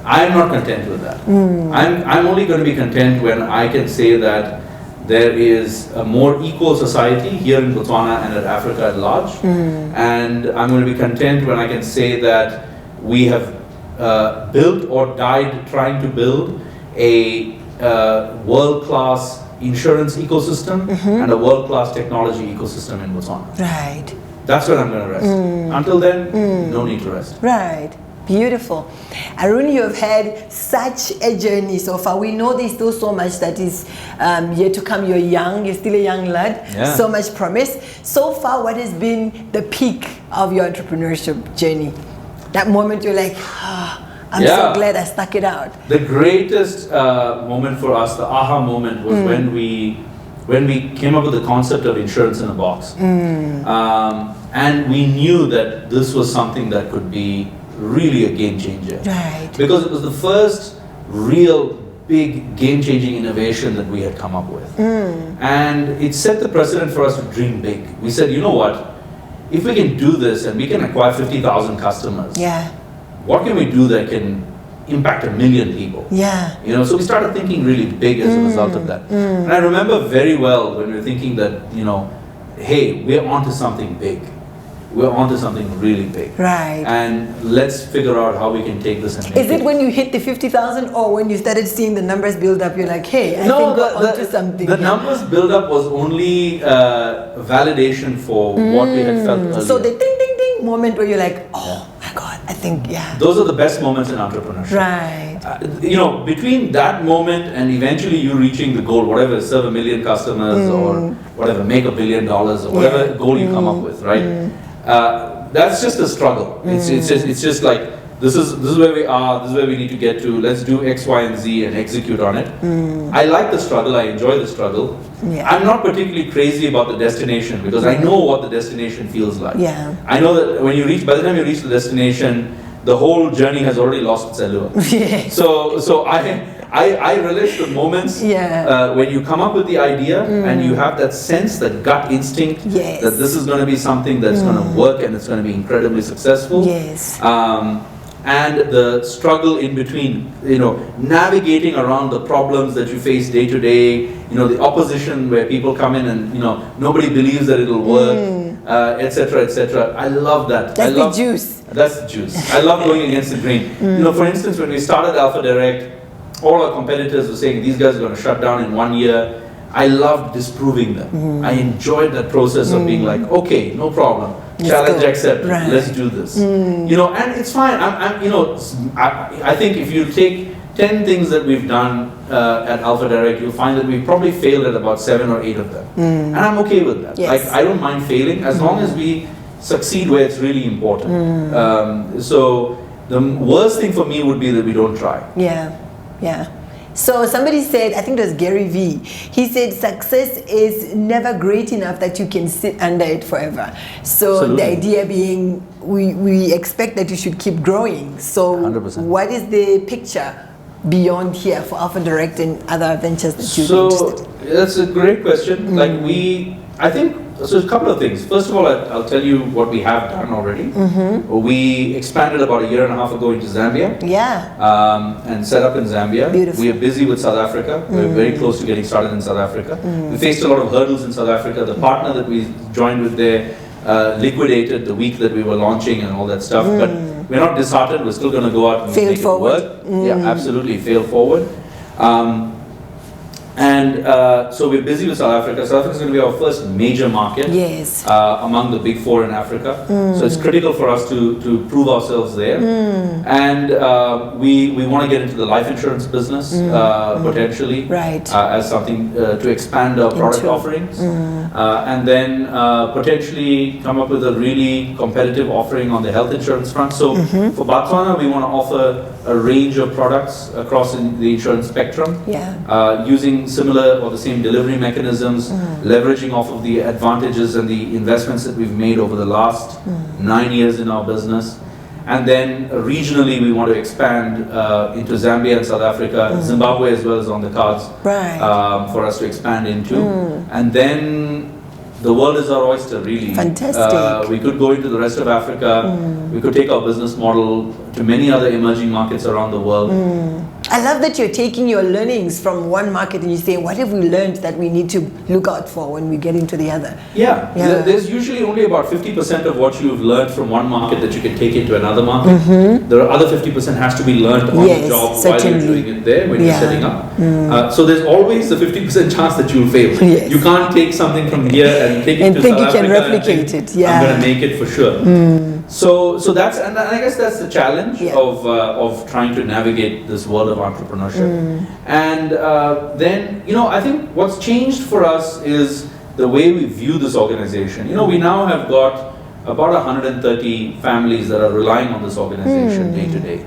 I'm not content with that. I'm only going to be content when I can say that there is a more equal society here in Botswana and at Africa at large. And I'm going to be content when I can say that we have built or died trying to build a world-class insurance ecosystem and a world-class technology ecosystem in Botswana. That's where I'm going to rest. Until then, no need to rest. Beautiful. Arun, you have had such a journey so far. We know there's still so much that is yet to come. You're young, you're still a young lad. So much promise. So far, what has been the peak of your entrepreneurship journey? That moment you're like, I'm Yeah. so glad I stuck it out. The greatest moment for us, the aha moment, was when we came up with the concept of insurance in a box, and we knew that this was something that could be really a game changer. Right. Because it was the first real big game-changing innovation that we had come up with, and it set the precedent for us to dream big. We said, you know what? If we can do this and we can acquire 50,000 customers, Yeah. what can we do that can impact 1 million people? Yeah. You know, so we started thinking really big as a result of that. And I remember very well when we were thinking that, you know, hey, we're onto something big. We're onto something really big. Right. And let's figure out how we can take this and make Is it when you hit the 50,000 or when you started seeing the numbers build up, you're like, hey, I think we're onto something. The here. numbers build up was only validation for what we had felt earlier. So the ding, ding, ding moment where you're like, oh my God, I think, yeah. Those are the best moments in entrepreneurship. Right. You know, between that moment and eventually you reaching the goal, whatever, serve 1 million customers or whatever, make $1 billion or whatever goal you come up with, right? That's just a struggle. It's just like this is where we are. This is where we need to get to. Let's do X, Y, and Z and execute on it. I like the struggle. I enjoy the struggle. Yeah. I'm not particularly crazy about the destination because I know what the destination feels like. Yeah. I know that when you reach, by the time you reach the destination, the whole journey has already lost its allure. Yes. So I relish the moments when you come up with the idea and you have that sense, that gut instinct Yes. that this is going to be something that's going to work and it's going to be incredibly successful. Yes. And the struggle in between, you know, navigating around the problems that you face day to day, you know, the opposition where people come in and, you know, nobody believes that it'll work, etc., etc. I love that. That's I love, the juice. That's the juice. I love going against the grain. You know, for instance, when we started Alpha Direct, all our competitors were saying these guys are going to shut down in 1 year. I loved disproving them. I enjoyed that process of being like, okay, no problem. Challenge accepted. Right. Let's do this. You know, and it's fine. You know, I think if you take 10 things that we've done at Alpha Direct, you'll find that we probably failed at about 7 or 8 of them. And I'm okay with that. Yes. Like, I don't mind failing as long as we succeed where it's really important. So the worst thing for me would be that we don't try. Yeah, yeah. So somebody said, I think it was Gary Vee, he said success is never great enough that you can sit under it forever. So Absolutely. the idea being we expect that you should keep growing. So 100%. what is the picture beyond here for Alpha Direct and other ventures that you're interested in? That's a great question. Like I think, so a couple of things. First of all, I'll tell you what we have done already. We expanded about 1.5 years ago into Zambia. Yeah. And set up in Zambia. Beautiful. We are busy with South Africa. We're very close to getting started in South Africa. We faced a lot of hurdles in South Africa. The partner that we joined with there liquidated the week that we were launching and all that stuff. But we're not disheartened. We're still going to go out and Fail make forward. it work. Yeah, absolutely. Fail forward. So we're busy with South Africa. South Africa is going to be our first major market. Yes. Among the big 4 in Africa. So it's critical for us to prove ourselves there. And we want to get into the life insurance business potentially. Right. As something to expand our product offerings. And then potentially come up with a really competitive offering on the health insurance front. So for Botswana, we want to offer a range of products across the insurance spectrum. Yeah. Using similar or the same delivery mechanisms, leveraging off of the advantages and the investments that we've made over the last 9 years in our business. And then regionally, we want to expand into Zambia and South Africa. Zimbabwe as well is on the cards for us to expand into. And then the world is our oyster, really. Fantastic. We could go into the rest of Africa. We could take our business model to many other emerging markets around the world. I love that you're taking your learnings from one market and you say, what have we learned that we need to look out for when we get into the other? Yeah. There's usually only about 50% of what you've learned from one market that you can take into another market. The other 50% has to be learned on the job while you're doing it there when you're setting up. So there's always a 50% chance that you'll fail. Yes. You can't take something from here and take it to think South you can Africa replicate and think, it. Yeah. I'm going to make it for sure. So that's, and I guess that's the challenge of trying to navigate this world of entrepreneurship. And then, you know, I think what's changed for us is the way we view this organization. You know, we now have got about 130 families that are relying on this organization day to day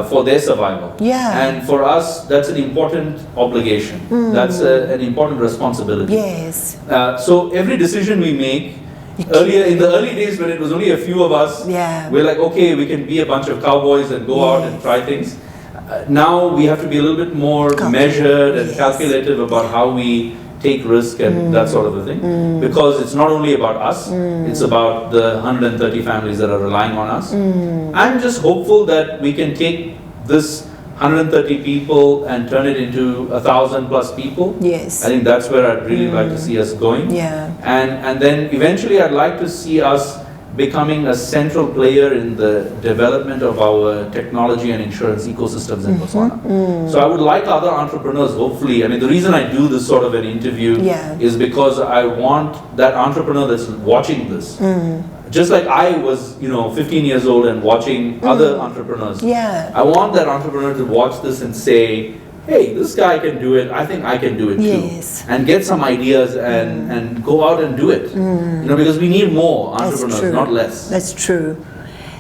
for their survival. Yeah. And for us, that's an important obligation. That's an important responsibility. Yes. So every decision we make, earlier in the early days when it was only a few of us, Yeah. we're like, okay, we can be a bunch of cowboys and go out and try things. Now we have to be a little bit more measured and calculative about how we take risk and that sort of a thing, because it's not only about us, it's about the 130 families that are relying on us. I'm just hopeful that we can take this 130 people and turn it into 1,000 plus people. Yes. I think that's where I'd really like to see us going. Yeah. And then eventually I'd like to see us becoming a central player in the development of our technology and insurance ecosystems in Botswana. So I would like other entrepreneurs, hopefully, I mean, the reason I do this sort of an interview is because I want that entrepreneur that's watching this, just like I was, 15 years old and watching other entrepreneurs. Yeah. I want that entrepreneur to watch this and say, hey, this guy can do it, I think I can do it Yes. too. And get some ideas and go out and do it. Because we need more entrepreneurs, not less. That's true.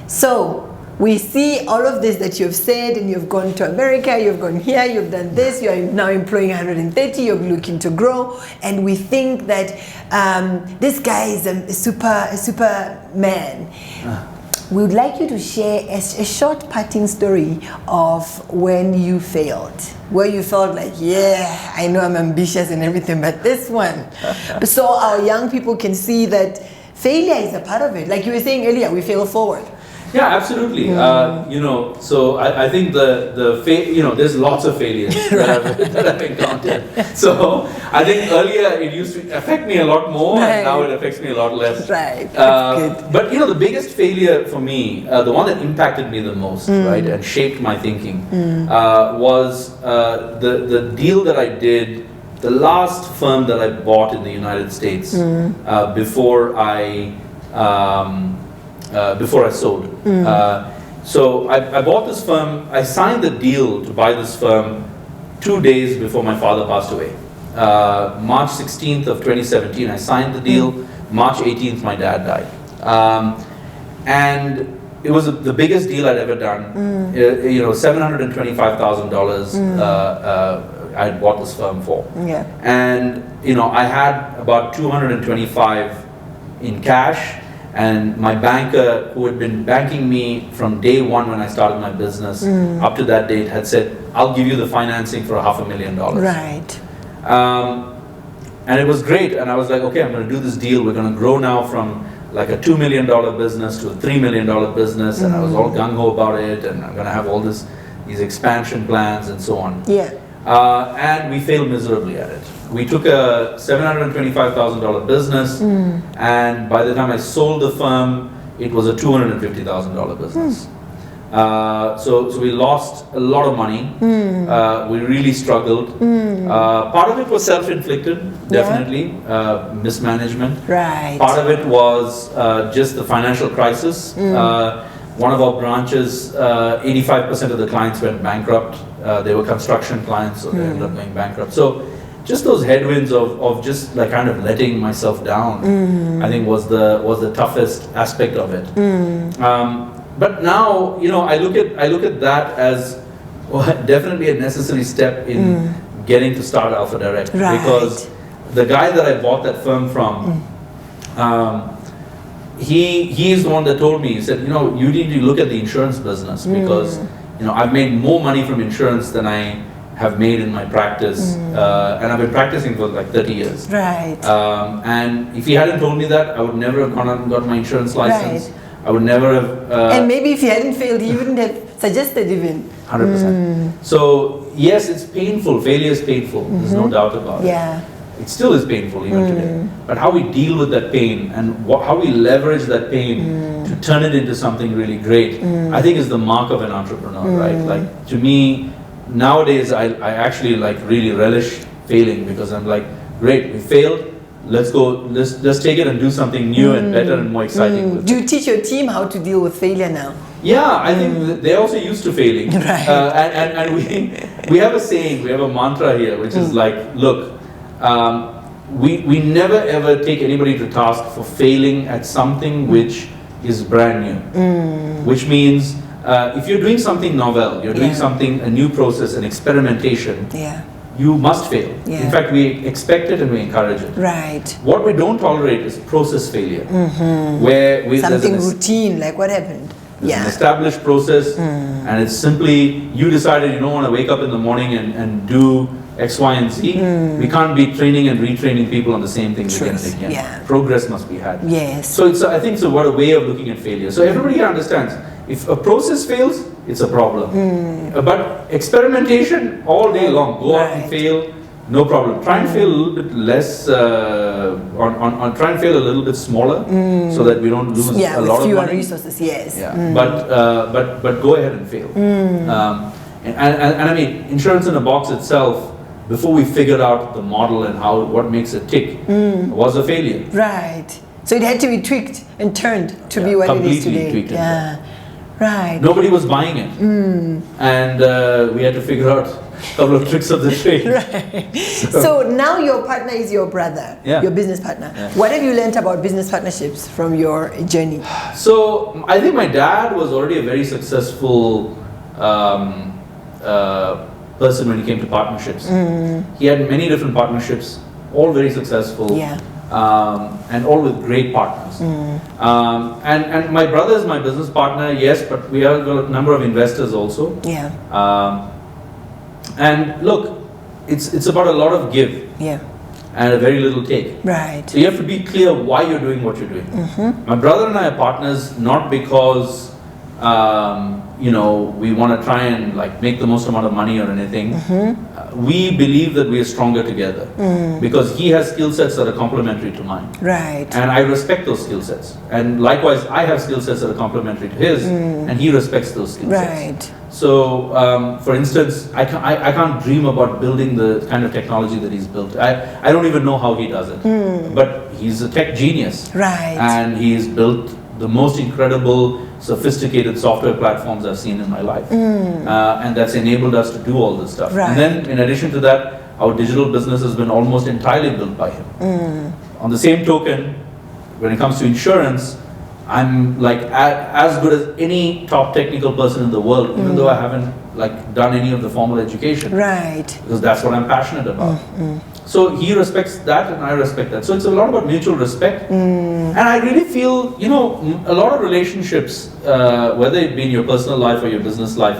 So we see all of this that you've said, and you've gone to America, you've gone here, you've done this, you're now employing 130, you're looking to grow, and we think that this guy is a super man. We would like you to share a short parting story of when you failed, where you felt like, yeah, I know I'm ambitious and everything, but this one. So our young people can see that failure is a part of it. Like you were saying earlier, we fail forward. Yeah, absolutely. So I think there's lots of failures that I've encountered. So I think earlier it used to affect me a lot more, and now it affects me a lot less. Right. That's good. But the biggest failure for me, the one that impacted me the most, right, and shaped my thinking, was the deal that I did. The last firm that I bought in the United States before I sold. So I bought this firm. I signed the deal to buy this firm 2 days before my father passed away. March 16th of 2017, I signed the deal. March 18th, my dad died. And it was the biggest deal I'd ever done. $725,000 I bought this firm for. Yeah. And I had about 225 in cash. And my banker, who had been banking me from day one when I started my business, up to that date, had said, I'll give you the financing for $500,000. Right. And it was great. And I was like, okay, I'm going to do this deal. We're going to grow now from like a $2 million business to a $3 million business. And I was all gung-ho about it. And I'm going to have all these expansion plans and so on. Yeah. And we failed miserably at it. We took a $725,000 business, and by the time I sold the firm, it was a $250,000 business. So we lost a lot of money. We really struggled. Part of it was self-inflicted, definitely, mismanagement. Right. Part of it was just the financial crisis. One of our branches, 85% of the clients went bankrupt. They were construction clients, so they ended up going bankrupt. So just those headwinds of just like kind of letting myself down, I think was the toughest aspect of it. But now, I look at that as definitely a necessary step in getting to start Alpha Direct, because the guy that I bought that firm from, he is the one that told me. He said, you need to look at the insurance business, because I've made more money from insurance than I have made in my practice, and I've been practicing for like 30 years. Right. And if he hadn't told me that, I would never have gone out and got my insurance license. Right. I would never have. And maybe if you hadn't failed, he wouldn't have suggested even. 100%. So yes, it's painful. Failure is painful. There's no doubt about it. Yeah. It still is painful even today. But how we deal with that pain and how we leverage that pain to turn it into something really great, I think is the mark of an entrepreneur, right? Like to me, nowadays I actually like really relish failing, because I'm like, great, we failed. Let's take it and do something new and better and more exciting. With Do it. you teach your team how to deal with failure now? Yeah, I think they're also used to failing. Right. And we have a saying, we have a mantra here, which is like, look, we never ever take anybody to task for failing at something which is brand new. Which means if you're doing something novel, you're doing something, a new process, an experimentation, you must fail. In fact, we expect it and we encourage it. Right. What we don't tolerate is process failure. Where something routine, like what happened? There's an established process, and it's simply you decided you don't want to wake up in the morning and do X, Y, and Z. We can't be training and retraining people on the same thing again and again. Progress must be had. Yes. So I think so. What a way of looking at failure. So everybody here understands if a process fails, it's a problem. But experimentation all day long, go out and fail. No problem. Try and fail a little bit less. Try and fail a little bit smaller, so that we don't lose a lot of money. Resources. Yes. But go ahead and fail. And I mean, insurance in a box itself, before we figured out the model and what makes it tick, was a failure. Right. So it had to be tweaked and turned to be what it is today. Tweaked. Right. Nobody was buying it, and we had to figure out a couple of tricks of the trade. Right. So now your partner is your brother, your business partner. What have you learned about business partnerships from your journey? So I think my dad was already a very successful person when it came to partnerships. He had many different partnerships, all very successful. And all with great partners. And my brother is my business partner, yes, but we have got a number of investors also. And look, it's about a lot of give and a very little take. Right. So you have to be clear why you're doing what you're doing. My brother and I are partners not because we want to try and like make the most amount of money or anything. We believe that we are stronger together because he has skill sets that are complementary to mine. Right. And I respect those skill sets. And likewise, I have skill sets that are complementary to his, and he respects those skill sets. So, for instance, I can't dream about building the kind of technology that he's built. I don't even know how he does it. But he's a tech genius. Right. And he's built the most incredible, sophisticated software platforms I've seen in my life. And that's enabled us to do all this stuff. Right. And then, in addition to that, our digital business has been almost entirely built by him. On the same token, when it comes to insurance, I'm like as good as any top technical person in the world, even though I haven't like done any of the formal education. Right. Because that's what I'm passionate about. So he respects that and I respect that. So it's a lot about mutual respect. And I really feel, a lot of relationships, whether it be in your personal life or your business life,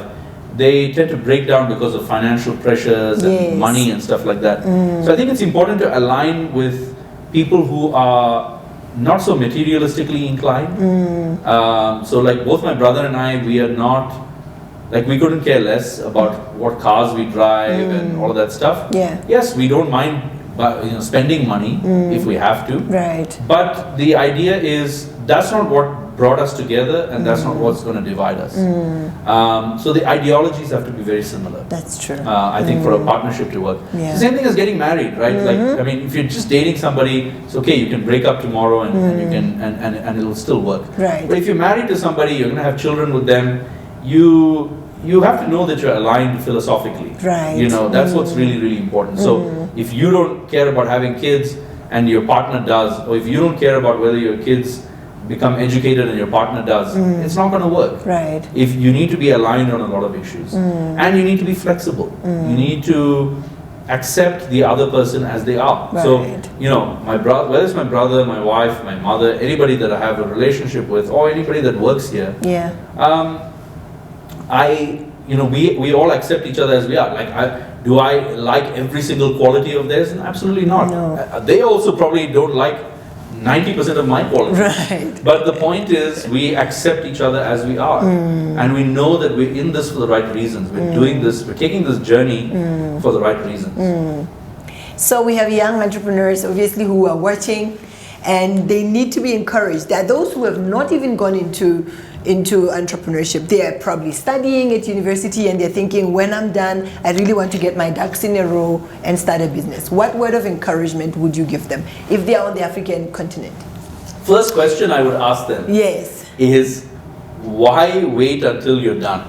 they tend to break down because of financial pressures and money and stuff like that. So I think it's important to align with people who are not so materialistically inclined. So like both my brother and I, we are not, like we couldn't care less about what cars we drive and all of that stuff. Yes, we don't mind spending money if we have to. Right. But the idea is that's not what brought us together and that's not what's going to divide us. So the ideologies have to be very similar. That's true. I think for a partnership to work. It's the same thing as getting married, right? Like, I mean, if you're just dating somebody, it's okay, you can break up tomorrow and you can and it'll still work. Right. But if you're married to somebody, you're going to have children with them, you have to know that you're aligned philosophically. Right. That's what's really, really important. So if you don't care about having kids and your partner does, or if you don't care about whether your kids become educated and your partner does, it's not going to work. Right. If you need to be aligned on a lot of issues, and you need to be flexible. You need to accept the other person as they are. Right. So, my brother, whether it's my brother, my wife, my mother, anybody that I have a relationship with, or anybody that works here, we all accept each other as we are. Like, do I like every single quality of theirs? Absolutely not. No. They also probably don't like 90% of my quality. Right. But the point is, we accept each other as we are. And we know that we're in this for the right reasons. We're doing this, we're taking this journey for the right reasons. So we have young entrepreneurs, obviously, who are watching, and they need to be encouraged. There are those who have not even gone into entrepreneurship. They are probably studying at university and they're thinking, when I'm done, I really want to get my ducks in a row and start a business. What word of encouragement would you give them if they are on the African continent? First question I would ask them is, why wait until you're done?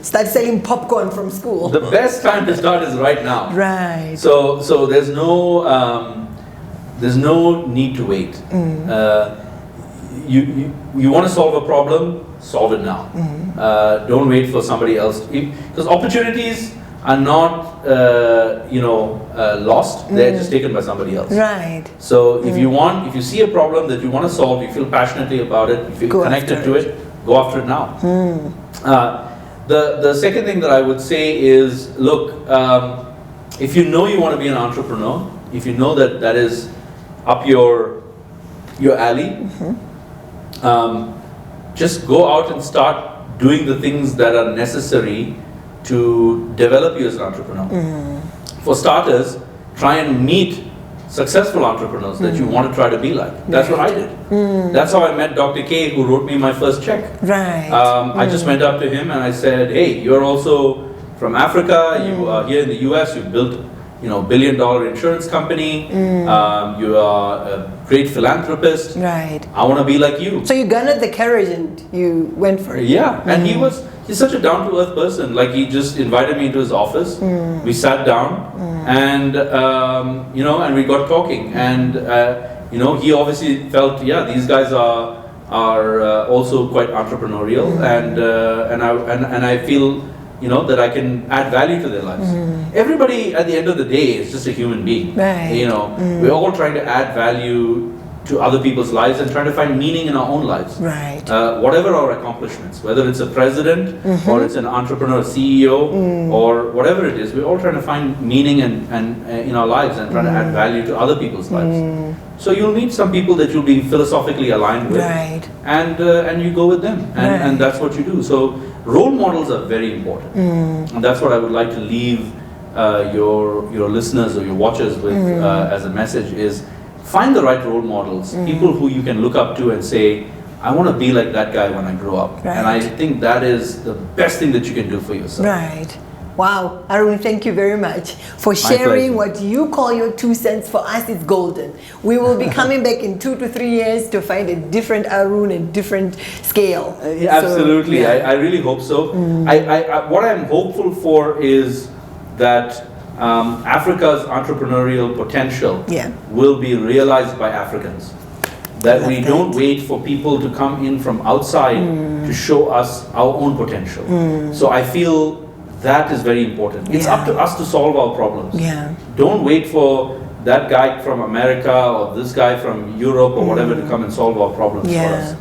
Start selling popcorn from school. The best time to start is right now. Right. So there's no need to wait. You want to solve a problem, solve it now. Don't wait for somebody else, because opportunities are not lost. They're just taken by somebody else. Right. So if you see a problem that you want to solve, you feel passionately about it, you feel Go connected after to it, go after it now. The second thing that I would say is, look, if you know you want to be an entrepreneur, if you know that is up your alley, just go out and start doing the things that are necessary to develop you as an entrepreneur. For starters, try and meet successful entrepreneurs that you want to try to be like. That's what I did. That's how I met Dr. K, who wrote me my first check. Right. I just went up to him and I said, hey, you're also from Africa, you are here in the US, you built $1 billion insurance company, you are a great philanthropist. Right. I want to be like you. So you garnered the courage and you went for it. Yeah, and he's such a down-to-earth person. Like, he just invited me into his office. We sat down, and and we got talking. And he obviously felt, these guys are also quite entrepreneurial, and I feel that I can add value to their lives. Everybody at the end of the day is just a human being. Right. We're all trying to add value to other people's lives and trying to find meaning in our own lives. Right. Whatever our accomplishments, whether it's a president or it's an entrepreneur, CEO, or whatever it is, we're all trying to find meaning and in our lives and trying to add value to other people's lives. So you'll meet some people that you'll be philosophically aligned with, Right. and you go with them, and that's what you do. So role models are very important, and that's what I would like to leave your listeners or your watchers with as a message is, find the right role models, people who you can look up to and say, I want to be like that guy when I grow up. Right. And I think that is the best thing that you can do for yourself. Right. Wow, Arun, thank you very much for pleasure. sharing what you call your 2 cents. For us, it's golden. We will be coming back in 2 to 3 years to find a different Arun and different scale. Absolutely, So, I really hope so. What I'm hopeful for is that Africa's entrepreneurial potential will be realized by Africans. That we don't wait for people to come in from outside to show us our own potential. So I feel that is very important. It's up to us to solve our problems. Yeah. Don't wait for that guy from America or this guy from Europe or whatever to come and solve our problems for us.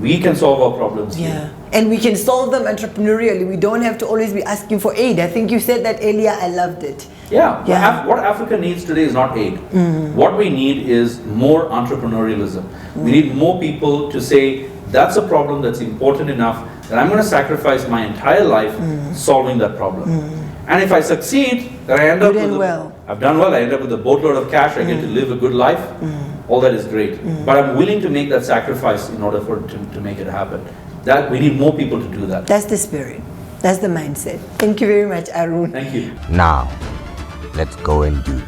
We can solve our problems here. And we can solve them entrepreneurially. We don't have to always be asking for aid. I think you said that earlier. I loved it. What Africa needs today is not aid. What we need is more entrepreneurialism. We need more people to say, that's a problem that's important enough that I'm going to sacrifice my entire life solving that problem. And if I succeed, then I end up I've done well, I end up with a boatload of cash, I get to live a good life. All that is great. But I'm willing to make that sacrifice in order to make it happen. That we need more people to do that. That's the spirit. That's the mindset. Thank you very much, Arun. Thank you. Now, let's go and do.